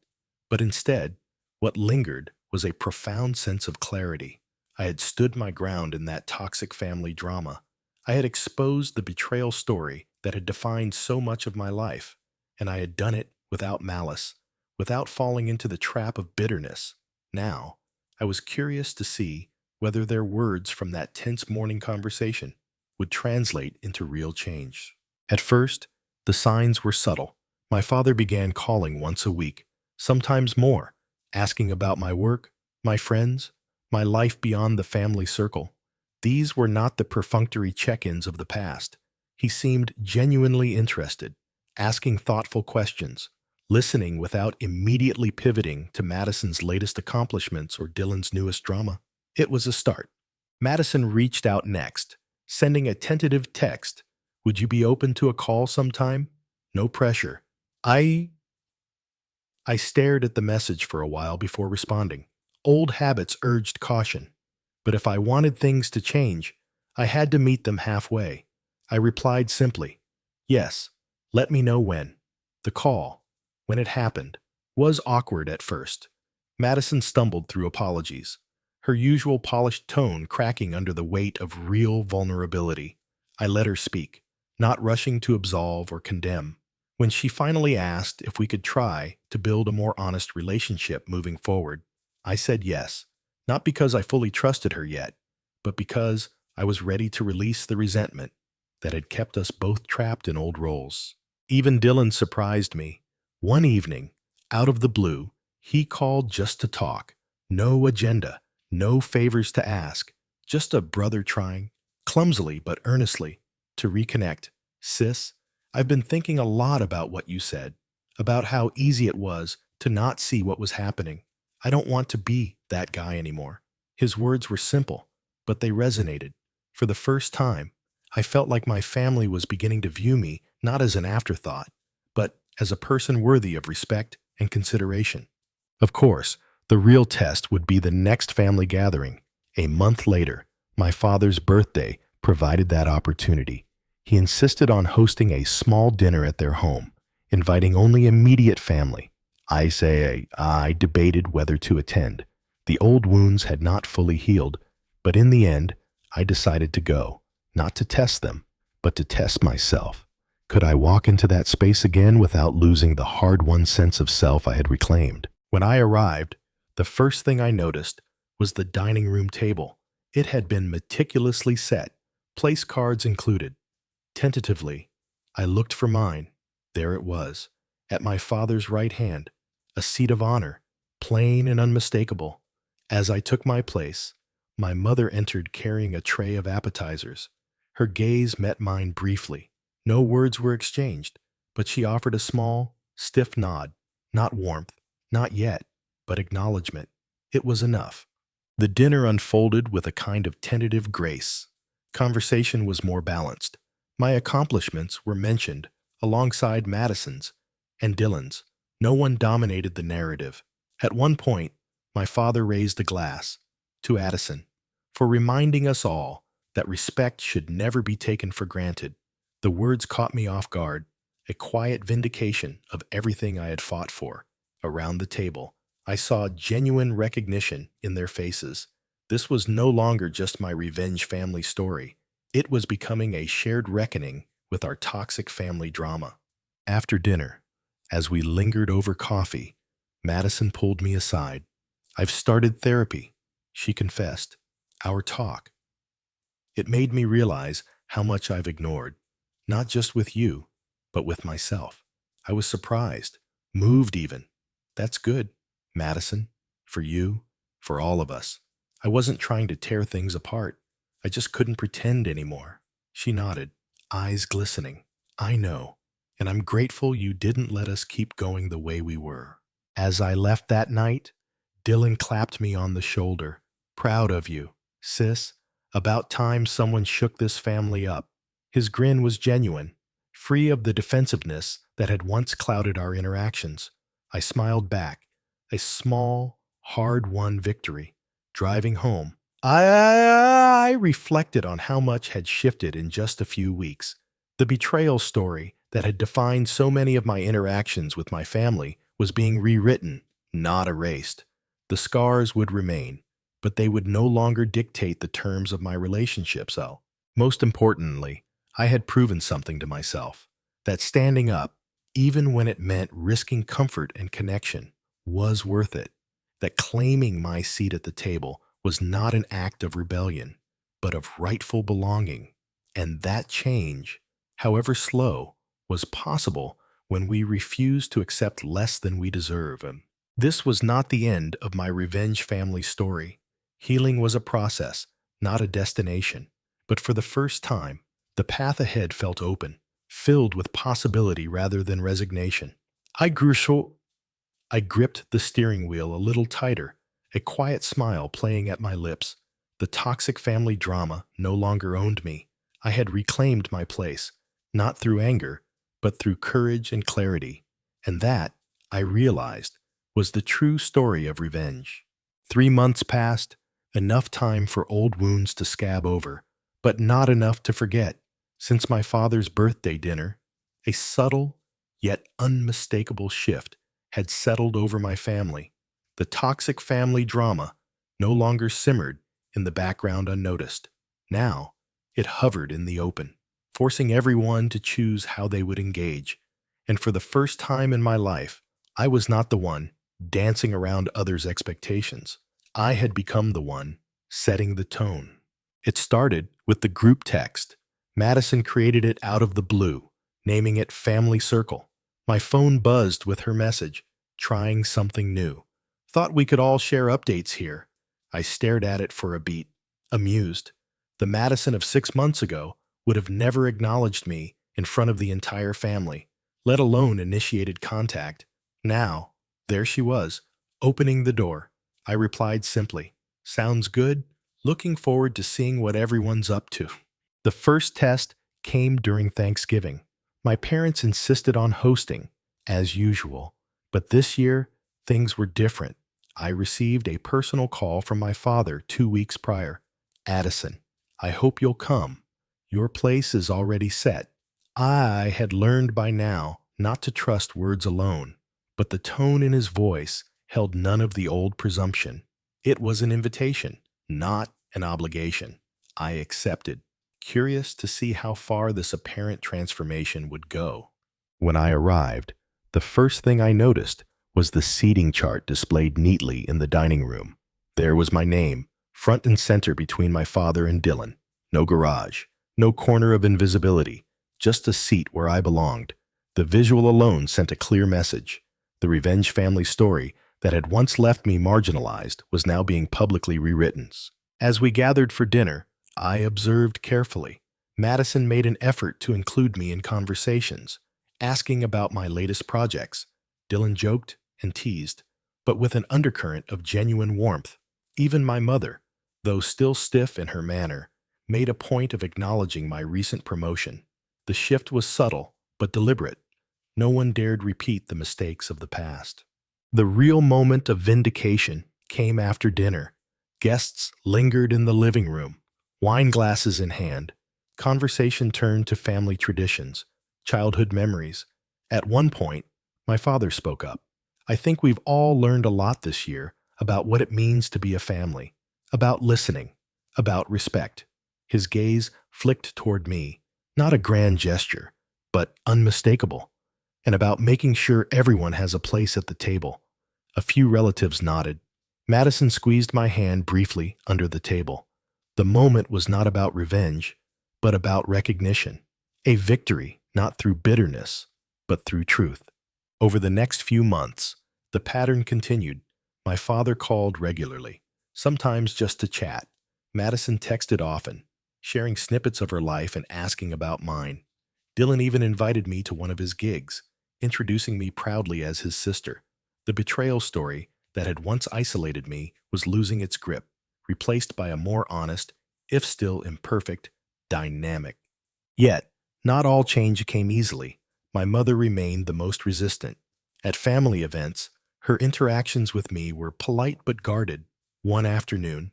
But instead, what lingered was a profound sense of clarity. I had stood my ground in that toxic family drama. I had exposed the betrayal story that had defined so much of my life, and I had done it without malice, without falling into the trap of bitterness. Now, I was curious to see whether their words from that tense morning conversation would translate into real change. At first, the signs were subtle. My father began calling once a week, sometimes more, asking about my work, my friends, my life beyond the family circle. These were not the perfunctory check-ins of the past. He seemed genuinely interested, asking thoughtful questions, listening without immediately pivoting to Madison's latest accomplishments or Dylan's newest drama. It was a start. Madison reached out next, sending a tentative text. "Would you be open to a call sometime?" No pressure. I stared at the message for a while before responding. Old habits urged caution. But if I wanted things to change, I had to meet them halfway. I replied simply, "Yes, let me know when." The call, when it happened, was awkward at first. Madison stumbled through apologies, her usual polished tone cracking under the weight of real vulnerability. I let her speak, not rushing to absolve or condemn. When she finally asked if we could try to build a more honest relationship moving forward, I said yes, not because I fully trusted her yet, but because I was ready to release the resentment that had kept us both trapped in old roles. Even Dylan surprised me. One evening, out of the blue, he called just to talk. No agenda, no favors to ask, just a brother trying, clumsily but earnestly, to reconnect. "Sis, I've been thinking a lot about what you said, about how easy it was to not see what was happening. I don't want to be that guy anymore." His words were simple, but they resonated. For the first time, I felt like my family was beginning to view me not as an afterthought, but as a person worthy of respect and consideration. Of course, the real test would be the next family gathering. A month later, my father's birthday provided that opportunity. He insisted on hosting a small dinner at their home, inviting only immediate family. I debated whether to attend. The old wounds had not fully healed, but in the end, I decided to go, not to test them, but to test myself. Could I walk into that space again without losing the hard-won sense of self I had reclaimed? When I arrived, the first thing I noticed was the dining room table. It had been meticulously set, place cards included. Tentatively, I looked for mine. There it was, at my father's right hand, a seat of honor, plain and unmistakable. As I took my place, my mother entered carrying a tray of appetizers. Her gaze met mine briefly. No words were exchanged, but she offered a small, stiff nod. Not warmth, not yet, but acknowledgement. It was enough. The dinner unfolded with a kind of tentative grace. Conversation was more balanced. My accomplishments were mentioned alongside Madison's and Dylan's. No one dominated the narrative. At one point, my father raised a glass to Addison for reminding us all that respect should never be taken for granted. The words caught me off guard, a quiet vindication of everything I had fought for. Around the table, I saw genuine recognition in their faces. This was no longer just my revenge family story. It was becoming a shared reckoning with our toxic family drama. After dinner, as we lingered over coffee, Madison pulled me aside. "I've started therapy," she confessed. Our talk. It made me realize how much I've ignored, not just with you, but with myself. I was surprised, moved even. "That's good, Madison, for you, for all of us. I wasn't trying to tear things apart. I just couldn't pretend anymore." She nodded, eyes glistening. "I know, and I'm grateful you didn't let us keep going the way we were." As I left that night, Dylan clapped me on the shoulder. "Proud of you, sis. About time someone shook this family up." His grin was genuine, free of the defensiveness that had once clouded our interactions. I smiled back, a small, hard-won victory. Driving home, I reflected on how much had shifted in just a few weeks. The betrayal story that had defined so many of my interactions with my family was being rewritten, not erased. The scars would remain, but they would no longer dictate the terms of my relationships. Most importantly, I had proven something to myself, that standing up, even when it meant risking comfort and connection, was worth it. That claiming my seat at the table was not an act of rebellion, but of rightful belonging. And that change, however slow, was possible when we refused to accept less than we deserve. And this was not the end of my revenge family story. Healing was a process, not a destination. But for the first time, the path ahead felt open, filled with possibility rather than resignation. I gripped the steering wheel a little tighter, a quiet smile playing at my lips. The toxic family drama no longer owned me. I had reclaimed my place, not through anger, but through courage and clarity. And that, I realized, was the true story of revenge. 3 months passed, enough time for old wounds to scab over, but not enough to forget. Since my father's birthday dinner, a subtle yet unmistakable shift had settled over my family. The toxic family drama no longer simmered in the background unnoticed. Now, it hovered in the open, forcing everyone to choose how they would engage. And for the first time in my life, I was not the one dancing around others' expectations. I had become the one setting the tone. It started with the group text. Madison created it out of the blue, naming it Family Circle. My phone buzzed with her message, trying something new. "Thought we could all share updates here." I stared at it for a beat, amused. The Madison of 6 months ago would have never acknowledged me in front of the entire family, let alone initiated contact. Now, there she was, opening the door. I replied simply, "Sounds good. Looking forward to seeing what everyone's up to." The first test came during Thanksgiving. My parents insisted on hosting, as usual, but this year, things were different. I received a personal call from my father 2 weeks prior. "Addison, I hope you'll come. Your place is already set." I had learned by now not to trust words alone, but the tone in his voice held none of the old presumption. It was an invitation, not an obligation. I accepted, curious to see how far this apparent transformation would go. When I arrived, the first thing I noticed was the seating chart displayed neatly in the dining room. There was my name, front and center between my father and Dylan. No garage, no corner of invisibility, just a seat where I belonged. The visual alone sent a clear message. The revenge family story that had once left me marginalized was now being publicly rewritten. As we gathered for dinner, I observed carefully. Madison made an effort to include me in conversations, asking about my latest projects. Dylan joked and teased, but with an undercurrent of genuine warmth. Even my mother, though still stiff in her manner, made a point of acknowledging my recent promotion. The shift was subtle, but deliberate. No one dared repeat the mistakes of the past. The real moment of vindication came after dinner. Guests lingered in the living room, wine glasses in hand. Conversation turned to family traditions, childhood memories. At one point, my father spoke up. I think we've all learned a lot this year about what it means to be a family, about listening, about respect. His gaze flicked toward me, not a grand gesture, but unmistakable, and about making sure everyone has a place at the table. A few relatives nodded. Madison squeezed my hand briefly under the table. The moment was not about revenge, but about recognition. A victory, not through bitterness, but through truth. Over the next few months, the pattern continued. My father called regularly, sometimes just to chat. Madison texted often, sharing snippets of her life and asking about mine. Dylan even invited me to one of his gigs, introducing me proudly as his sister. The betrayal story that had once isolated me was losing its grip, replaced by a more honest, if still imperfect, dynamic. Yet, not all change came easily. My mother remained the most resistant. At family events, her interactions with me were polite but guarded. One afternoon,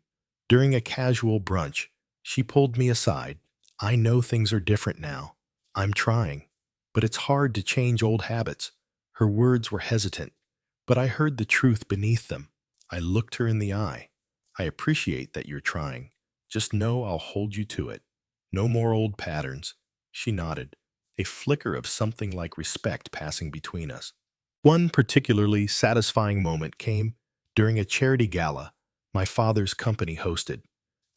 during a casual brunch, she pulled me aside. I know things are different now. I'm trying. But it's hard to change old habits. Her words were hesitant, but I heard the truth beneath them. I looked her in the eye. I appreciate that you're trying. Just know I'll hold you to it. No more old patterns. She nodded, a flicker of something like respect passing between us. One particularly satisfying moment came during a charity gala my father's company hosted.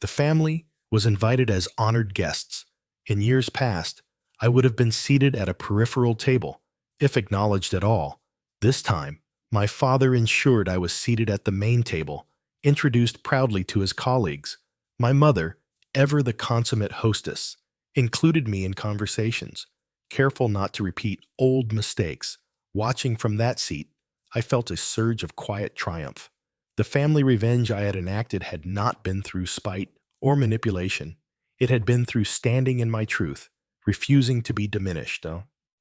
The family was invited as honored guests. In years past, I would have been seated at a peripheral table, if acknowledged at all. This time, my father ensured I was seated at the main table, introduced proudly to his colleagues. My mother, ever the consummate hostess, included me in conversations, careful not to repeat old mistakes. Watching from that seat, I felt a surge of quiet triumph. The family revenge I had enacted had not been through spite or manipulation. It had been through standing in my truth, refusing to be diminished.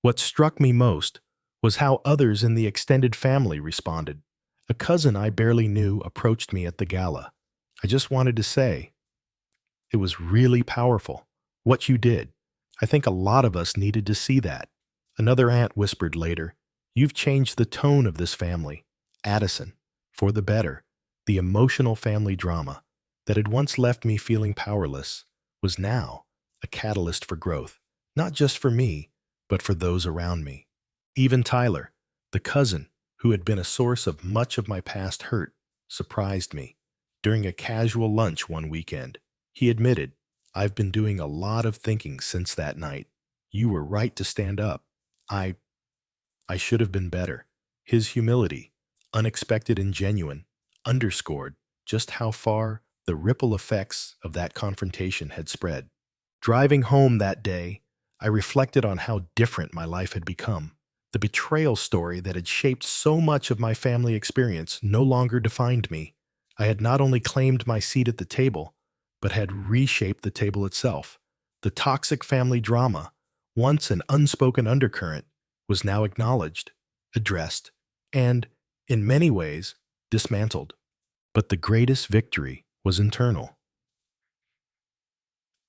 What struck me most was how others in the extended family responded. A cousin I barely knew approached me at the gala. I just wanted to say, it was really powerful, what you did. I think a lot of us needed to see that. Another aunt whispered later, you've changed the tone of this family, Addison, for the better. The emotional family drama that had once left me feeling powerless was now a catalyst for growth, not just for me, but for those around me. Even Tyler, the cousin who had been a source of much of my past hurt, surprised me. During a casual lunch one weekend, he admitted, I've been doing a lot of thinking since that night. You were right to stand up. I should have been better. His humility, unexpected and genuine, underscored just how far the ripple effects of that confrontation had spread. Driving home that day, I reflected on how different my life had become. The betrayal story that had shaped so much of my family experience no longer defined me. I had not only claimed my seat at the table, but had reshaped the table itself. The toxic family drama, once an unspoken undercurrent, was now acknowledged, addressed, and, in many ways, dismantled. But the greatest victory was internal.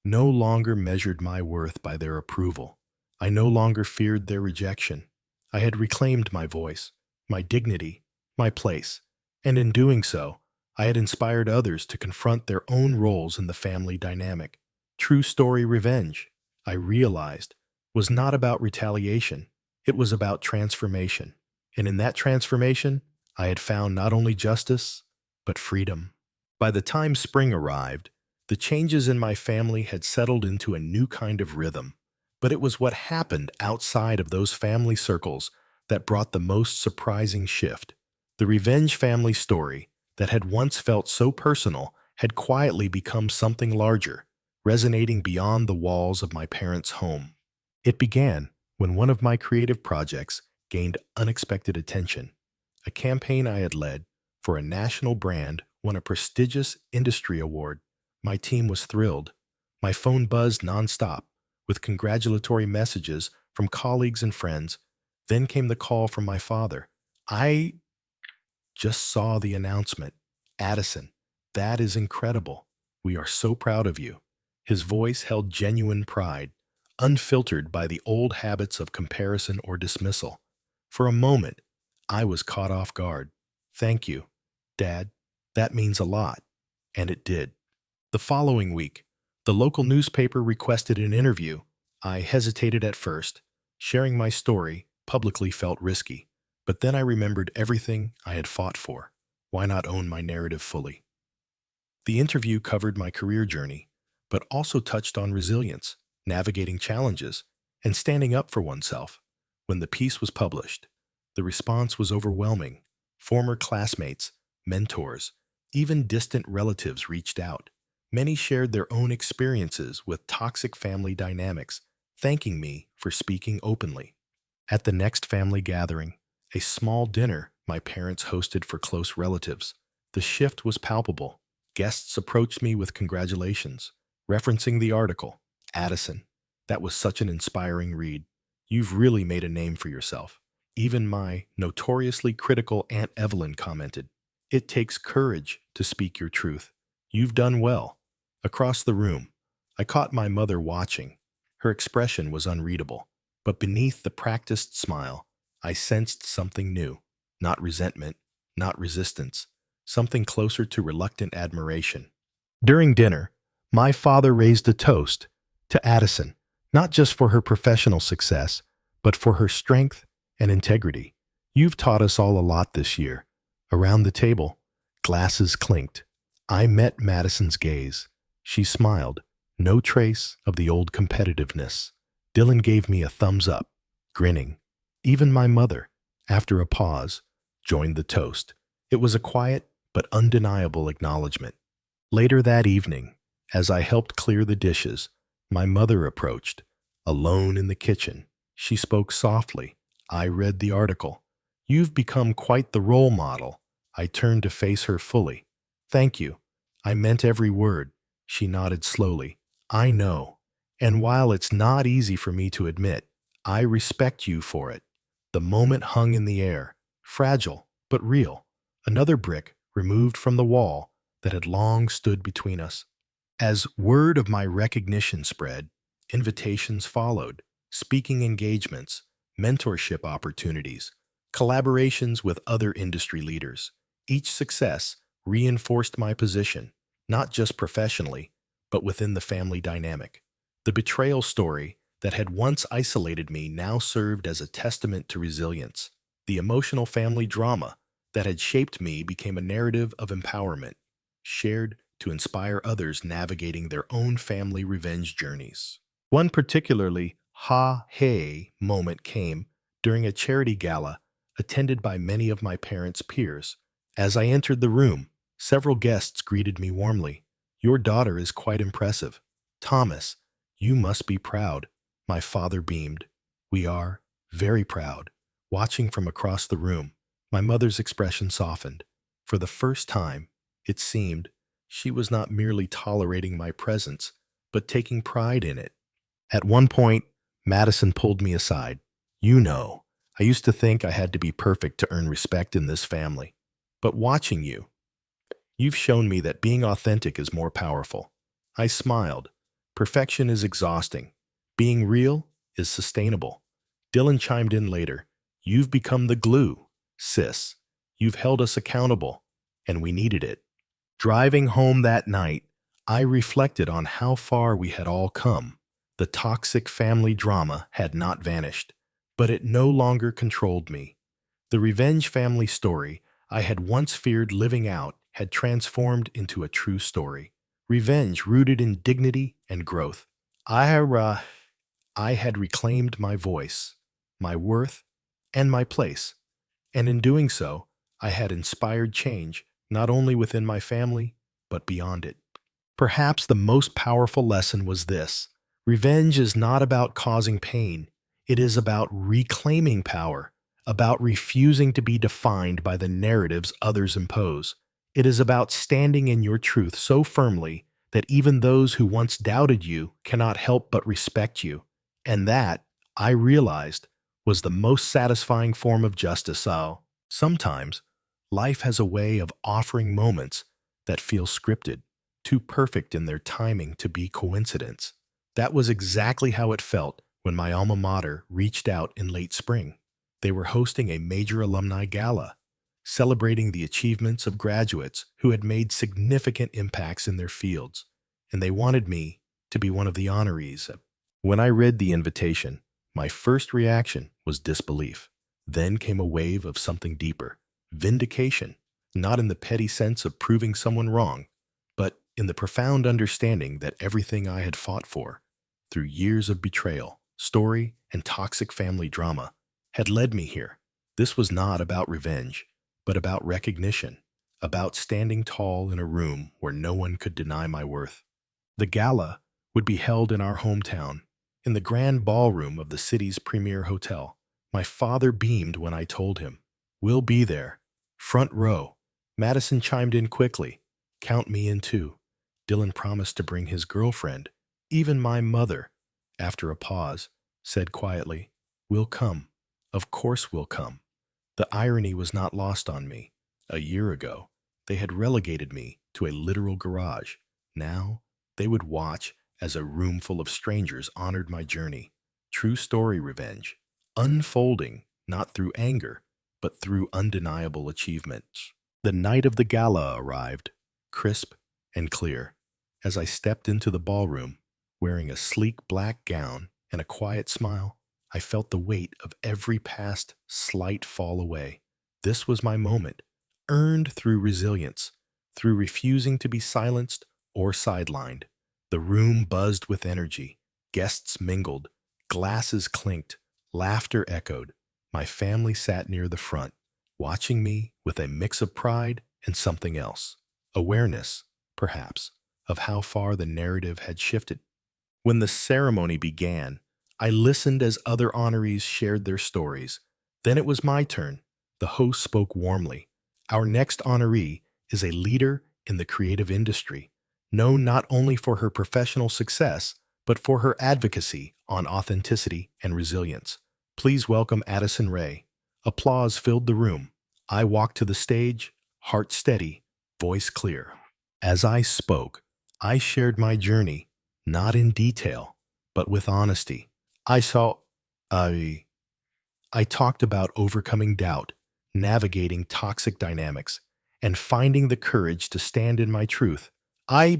No longer measured my worth by their approval. I no longer feared their rejection. I had reclaimed my voice, my dignity, my place, and in doing so, I had inspired others to confront their own roles in the family dynamic. True story revenge, I realized, was not about retaliation. It was about transformation. And in that transformation, I had found not only justice, but freedom. By the time spring arrived, the changes in my family had settled into a new kind of rhythm. But it was what happened outside of those family circles that brought the most surprising shift. The revenge family story that had once felt so personal had quietly become something larger, resonating beyond the walls of my parents' home. It began when one of my creative projects gained unexpected attention. A campaign I had led for a national brand won a prestigious industry award. My team was thrilled. My phone buzzed nonstop with congratulatory messages from colleagues and friends. Then came the call from my father. I just saw the announcement. Addison, that is incredible. We are so proud of you. His voice held genuine pride, unfiltered by the old habits of comparison or dismissal. For a moment, I was caught off guard. Thank you, Dad. That means a lot. And it did. The following week, the local newspaper requested an interview. I hesitated at first. Sharing my story publicly felt risky. But then I remembered everything I had fought for. Why not own my narrative fully? The interview covered my career journey, but also touched on resilience, navigating challenges, and standing up for oneself. When the piece was published, the response was overwhelming. Former classmates, mentors, even distant relatives reached out. Many shared their own experiences with toxic family dynamics, thanking me for speaking openly. At the next family gathering, a small dinner my parents hosted for close relatives, the shift was palpable. Guests approached me with congratulations, referencing the article. Addison, that was such an inspiring read. You've really made a name for yourself. Even my notoriously critical Aunt Evelyn commented, it takes courage to speak your truth. You've done well. Across the room, I caught my mother watching. Her expression was unreadable, but beneath the practiced smile, I sensed something new. Not resentment, not resistance, something closer to reluctant admiration. During dinner, my father raised a toast to Addison, not just for her professional success, but for her strength and integrity. You've taught us all a lot this year. Around the table, glasses clinked. I met Madison's gaze. She smiled, no trace of the old competitiveness. Dylan gave me a thumbs up, grinning. Even my mother, after a pause, joined the toast. It was a quiet but undeniable acknowledgement. Later that evening, as I helped clear the dishes, my mother approached. Alone in the kitchen, she spoke softly. I read the article. You've become quite the role model. I turned to face her fully. Thank you. I meant every word. She nodded slowly. I know. And while it's not easy for me to admit, I respect you for it. The moment hung in the air, fragile but real. Another brick removed from the wall that had long stood between us. As word of my recognition spread, invitations followed, speaking engagements, mentorship opportunities, collaborations with other industry leaders. Each success reinforced my position, not just professionally, but within the family dynamic. The betrayal story that had once isolated me now served as a testament to resilience. The emotional family drama that had shaped me became a narrative of empowerment, shared to inspire others navigating their own family revenge journeys. One particularly ha-hey moment came during a charity gala attended by many of my parents' peers. As I entered the room, several guests greeted me warmly. Your daughter is quite impressive. Thomas, you must be proud. My father beamed. We are very proud. Watching from across the room, my mother's expression softened. For the first time, it seemed, she was not merely tolerating my presence, but taking pride in it. At one point, Madison pulled me aside. You know, I used to think I had to be perfect to earn respect in this family. But watching you, you've shown me that being authentic is more powerful. I smiled. Perfection is exhausting. Being real is sustainable. Dylan chimed in later. You've become the glue, sis. You've held us accountable, and we needed it. Driving home that night, I reflected on how far we had all come. The toxic family drama had not vanished, but it no longer controlled me. The revenge family story I had once feared living out had transformed into a true story. Revenge rooted in dignity and growth. I had reclaimed my voice, my worth, and my place. And in doing so, I had inspired change not only within my family, but beyond it. Perhaps the most powerful lesson was this. Revenge is not about causing pain. It is about reclaiming power, about refusing to be defined by the narratives others impose. It is about standing in your truth so firmly that even those who once doubted you cannot help but respect you. And that, I realized, was the most satisfying form of justice. So, sometimes, life has a way of offering moments that feel scripted, too perfect in their timing to be coincidence. That was exactly how it felt when my alma mater reached out in late spring. They were hosting a major alumni gala, celebrating the achievements of graduates who had made significant impacts in their fields, and they wanted me to be one of the honorees. When I read the invitation, my first reaction was disbelief. Then came a wave of something deeper, vindication, not in the petty sense of proving someone wrong, but in the profound understanding that everything I had fought for, through years of betrayal, story, and toxic family drama, had led me here. This was not about revenge, but about recognition, about standing tall in a room where no one could deny my worth. The gala would be held in our hometown, in the grand ballroom of the city's premier hotel. My father beamed when I told him, "We'll be there." Front row. Madison chimed in quickly. "Count me in too." Dylan promised to bring his girlfriend. Even my mother, after a pause, said quietly, "We'll come. Of course we'll come." The irony was not lost on me. A year ago, they had relegated me to a literal garage. Now, they would watch as a room full of strangers honored my journey. True story revenge, unfolding not through anger, but through undeniable achievements. The night of the gala arrived, crisp and clear. As I stepped into the ballroom, wearing a sleek black gown and a quiet smile, I felt the weight of every past slight fall away. This was my moment, earned through resilience, through refusing to be silenced or sidelined. The room buzzed with energy. Guests mingled, glasses clinked, laughter echoed. My family sat near the front, watching me with a mix of pride and something else. Awareness, perhaps, of how far the narrative had shifted. When the ceremony began, I listened as other honorees shared their stories. Then it was my turn. The host spoke warmly. "Our next honoree is a leader in the creative industry, known not only for her professional success, but for her advocacy on authenticity and resilience. Please welcome Addison Rae." Applause filled the room. I walked to the stage, heart steady, voice clear. As I spoke, I shared my journey, not in detail, but with honesty. I saw, I, I talked about overcoming doubt, navigating toxic dynamics, and finding the courage to stand in my truth. I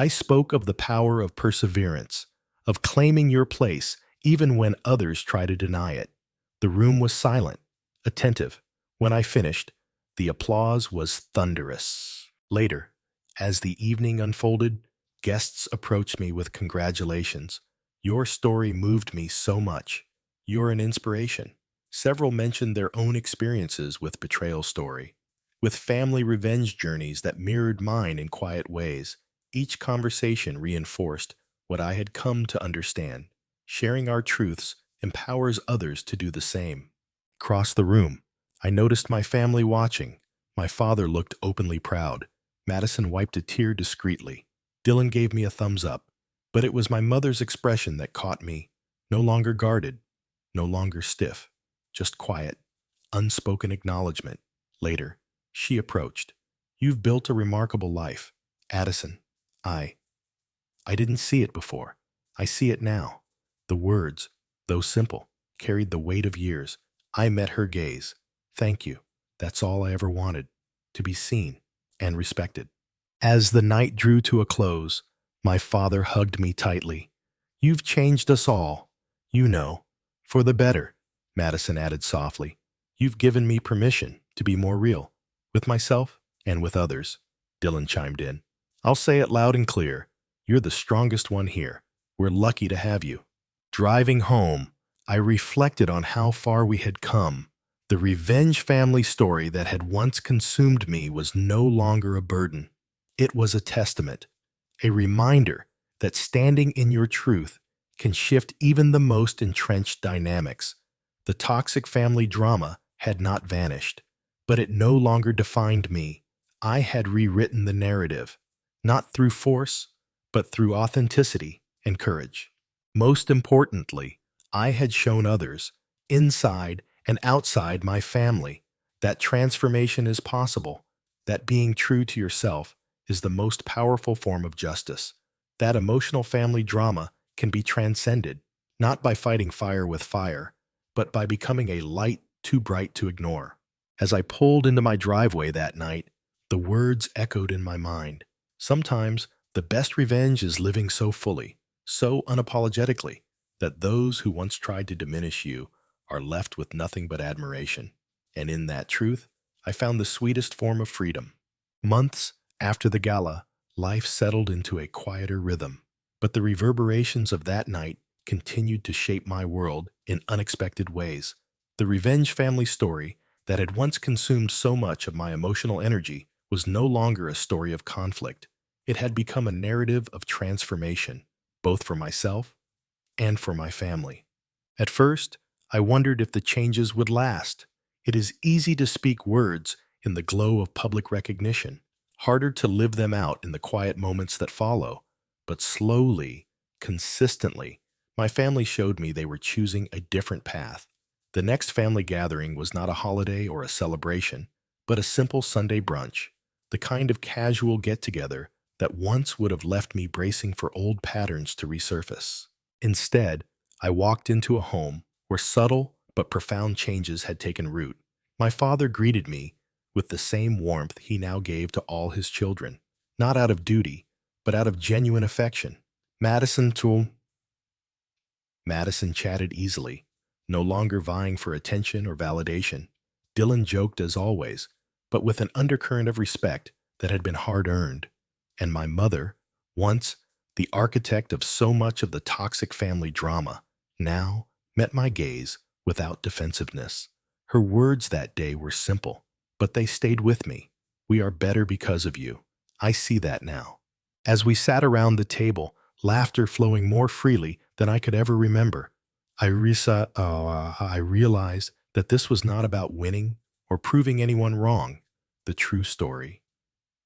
spoke of the power of perseverance, of claiming your place even when others try to deny it. The room was silent, attentive. When I finished, the applause was thunderous. Later, as the evening unfolded, guests approached me with congratulations. "Your story moved me so much. You're an inspiration." Several mentioned their own experiences with betrayal story, with family revenge journeys that mirrored mine in quiet ways. Each conversation reinforced what I had come to understand. Sharing our truths empowers others to do the same. Across the room, I noticed my family watching. My father looked openly proud. Madison wiped a tear discreetly. Dylan gave me a thumbs up, but it was my mother's expression that caught me. No longer guarded, no longer stiff, just quiet, unspoken acknowledgement. Later, she approached. "You've built a remarkable life, Addison." I didn't see it before. I see it now. The words, though simple, carried the weight of years. I met her gaze. "Thank you. That's all I ever wanted, to be seen and respected." As the night drew to a close, my father hugged me tightly. "You've changed us all. You know, for the better," Madison added softly. "You've given me permission to be more real, with myself and with others." Dylan chimed in. "I'll say it loud and clear. You're the strongest one here. We're lucky to have you." Driving home, I reflected on how far we had come. The revenge family story that had once consumed me was no longer a burden. It was a testament, a reminder that standing in your truth can shift even the most entrenched dynamics. The toxic family drama had not vanished, but it no longer defined me. I had rewritten the narrative, not through force, but through authenticity and courage. Most importantly, I had shown others, inside and outside my family, that transformation is possible, that being true to yourself is the most powerful form of justice, that emotional family drama can be transcended, not by fighting fire with fire, but by becoming a light too bright to ignore. As I pulled into my driveway that night, the words echoed in my mind. Sometimes the best revenge is living so fully, so unapologetically, that those who once tried to diminish you are left with nothing but admiration. And in that truth, I found the sweetest form of freedom. Months after the gala, life settled into a quieter rhythm, but the reverberations of that night continued to shape my world in unexpected ways. The revenge family story that had once consumed so much of my emotional energy was no longer a story of conflict. It had become a narrative of transformation, both for myself and for my family. At first, I wondered if the changes would last. It is easy to speak words in the glow of public recognition, harder to live them out in the quiet moments that follow. But slowly, consistently, my family showed me they were choosing a different path. The next family gathering was not a holiday or a celebration, but a simple Sunday brunch, the kind of casual get-together that once would have left me bracing for old patterns to resurface. Instead, I walked into a home where subtle but profound changes had taken root. My father greeted me with the same warmth he now gave to all his children, not out of duty, but out of genuine affection. Madison told Madison chatted easily, no longer vying for attention or validation. Dylan joked as always, but with an undercurrent of respect that had been hard-earned. And my mother, once the architect of so much of the toxic family drama, now met my gaze without defensiveness. Her words that day were simple, but they stayed with me. We are better because of you. I see that now. As we sat around the table, laughter flowing more freely than I could ever remember, I realized that this was not about winning or proving anyone wrong. The true story,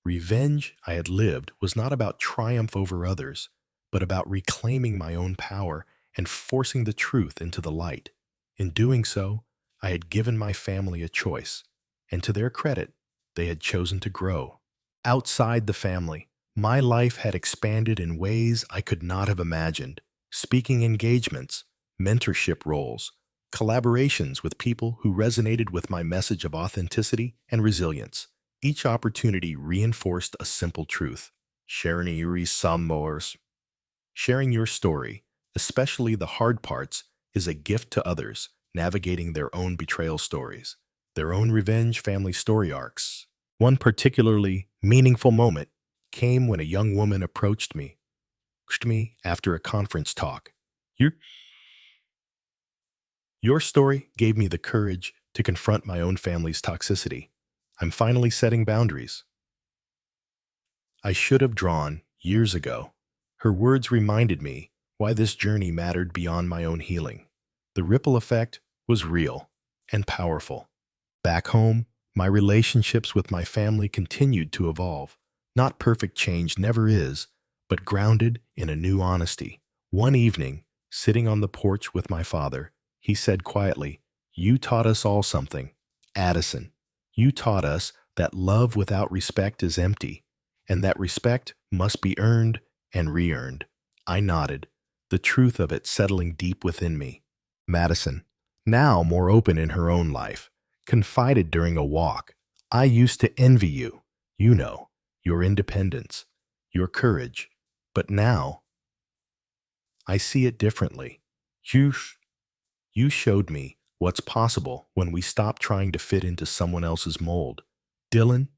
revenge I had lived, was not about triumph over others, but about reclaiming my own power and forcing the truth into the light. In doing so, I had given my family a choice, and to their credit, they had chosen to grow. Outside the family, my life had expanded in ways I could not have imagined. Speaking engagements, mentorship roles, collaborations with people who resonated with my message of authenticity and resilience. Each opportunity reinforced a simple truth. Sharing your story, especially the hard parts, is a gift to others navigating their own betrayal stories, their own revenge family story arcs. One particularly meaningful moment came when a young woman approached me after a conference talk. Your, your story gave me the courage to confront my own family's toxicity. I'm finally setting boundaries I should have drawn years ago. Her words reminded me why this journey mattered beyond my own healing. The ripple effect was real and powerful. Back home, my relationships with my family continued to evolve. Not perfect, change never is, but grounded in a new honesty. One evening, sitting on the porch with my father, he said quietly, "You taught us all something, Addison. You taught us that love without respect is empty, and that respect must be earned and re-earned." I nodded, the truth of it settling deep within me. Madison, now more open in her own life, confided during a walk, "I used to envy you, your independence, your courage, but now I see it differently. You, you showed me what's possible when we stop trying to fit into someone else's mold." Dylan,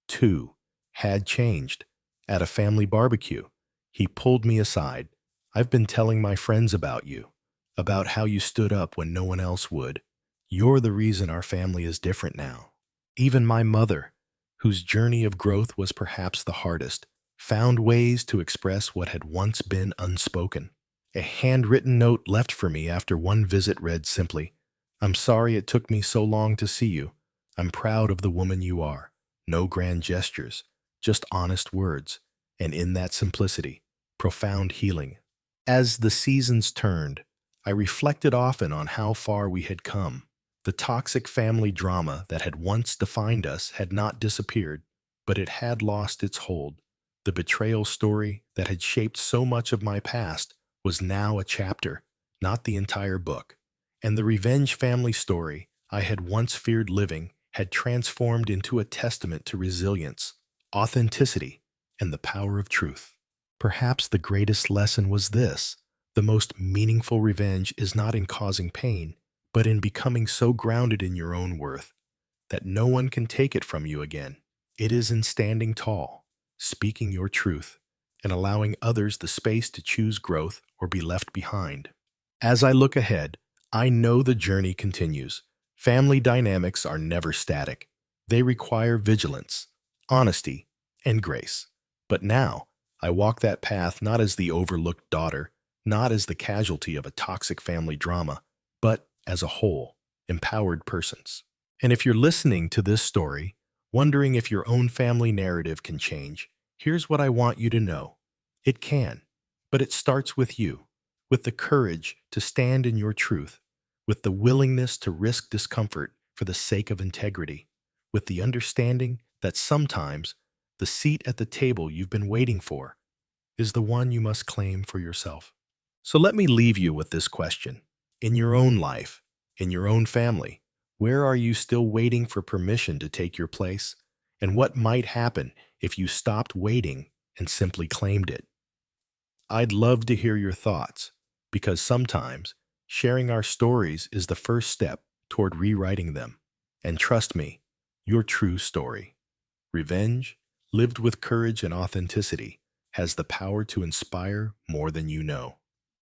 too, had changed. At a family barbecue, he pulled me aside. "I've been telling my friends about you, about how you stood up when no one else would. You're the reason our family is different now." Even my mother, whose journey of growth was perhaps the hardest, found ways to express what had once been unspoken. A handwritten note left for me after one visit read simply, "I'm sorry it took me so long to see you. I'm proud of the woman you are. No grand gestures, just honest words. and in that simplicity, profound healing. As the seasons turned, I reflected often on how far we had come. The toxic family drama that had once defined us had not disappeared, but it had lost its hold. The betrayal story that had shaped so much of my past was now a chapter, not the entire book. And the revenge family story I had once feared living had transformed into a testament to resilience, authenticity, and the power of truth. Perhaps the greatest lesson was this: the most meaningful revenge is not in causing pain, but in becoming so grounded in your own worth that no one can take it from you again. It is in standing tall, speaking your truth, and allowing others the space to choose growth or be left behind. As I look ahead, I know the journey continues. Family dynamics are never static. They require vigilance, honesty, and grace. But now, I walk that path not as the overlooked daughter, not as the casualty of a toxic family drama, but as a whole, empowered persons. And if you're listening to this story, wondering if your own family narrative can change, here's what I want you to know. It can, but it starts with you, with the courage to stand in your truth, with the willingness to risk discomfort for the sake of integrity, with the understanding that sometimes the seat at the table you've been waiting for is the one you must claim for yourself. So let me leave you with this question. In your own life, in your own family, where are you still waiting for permission to take your place? And what might happen if you stopped waiting and simply claimed it? I'd love to hear your thoughts, because sometimes sharing our stories is the first step toward rewriting them. And trust me, your true story, revenge, lived with courage and authenticity, has the power to inspire more than you know.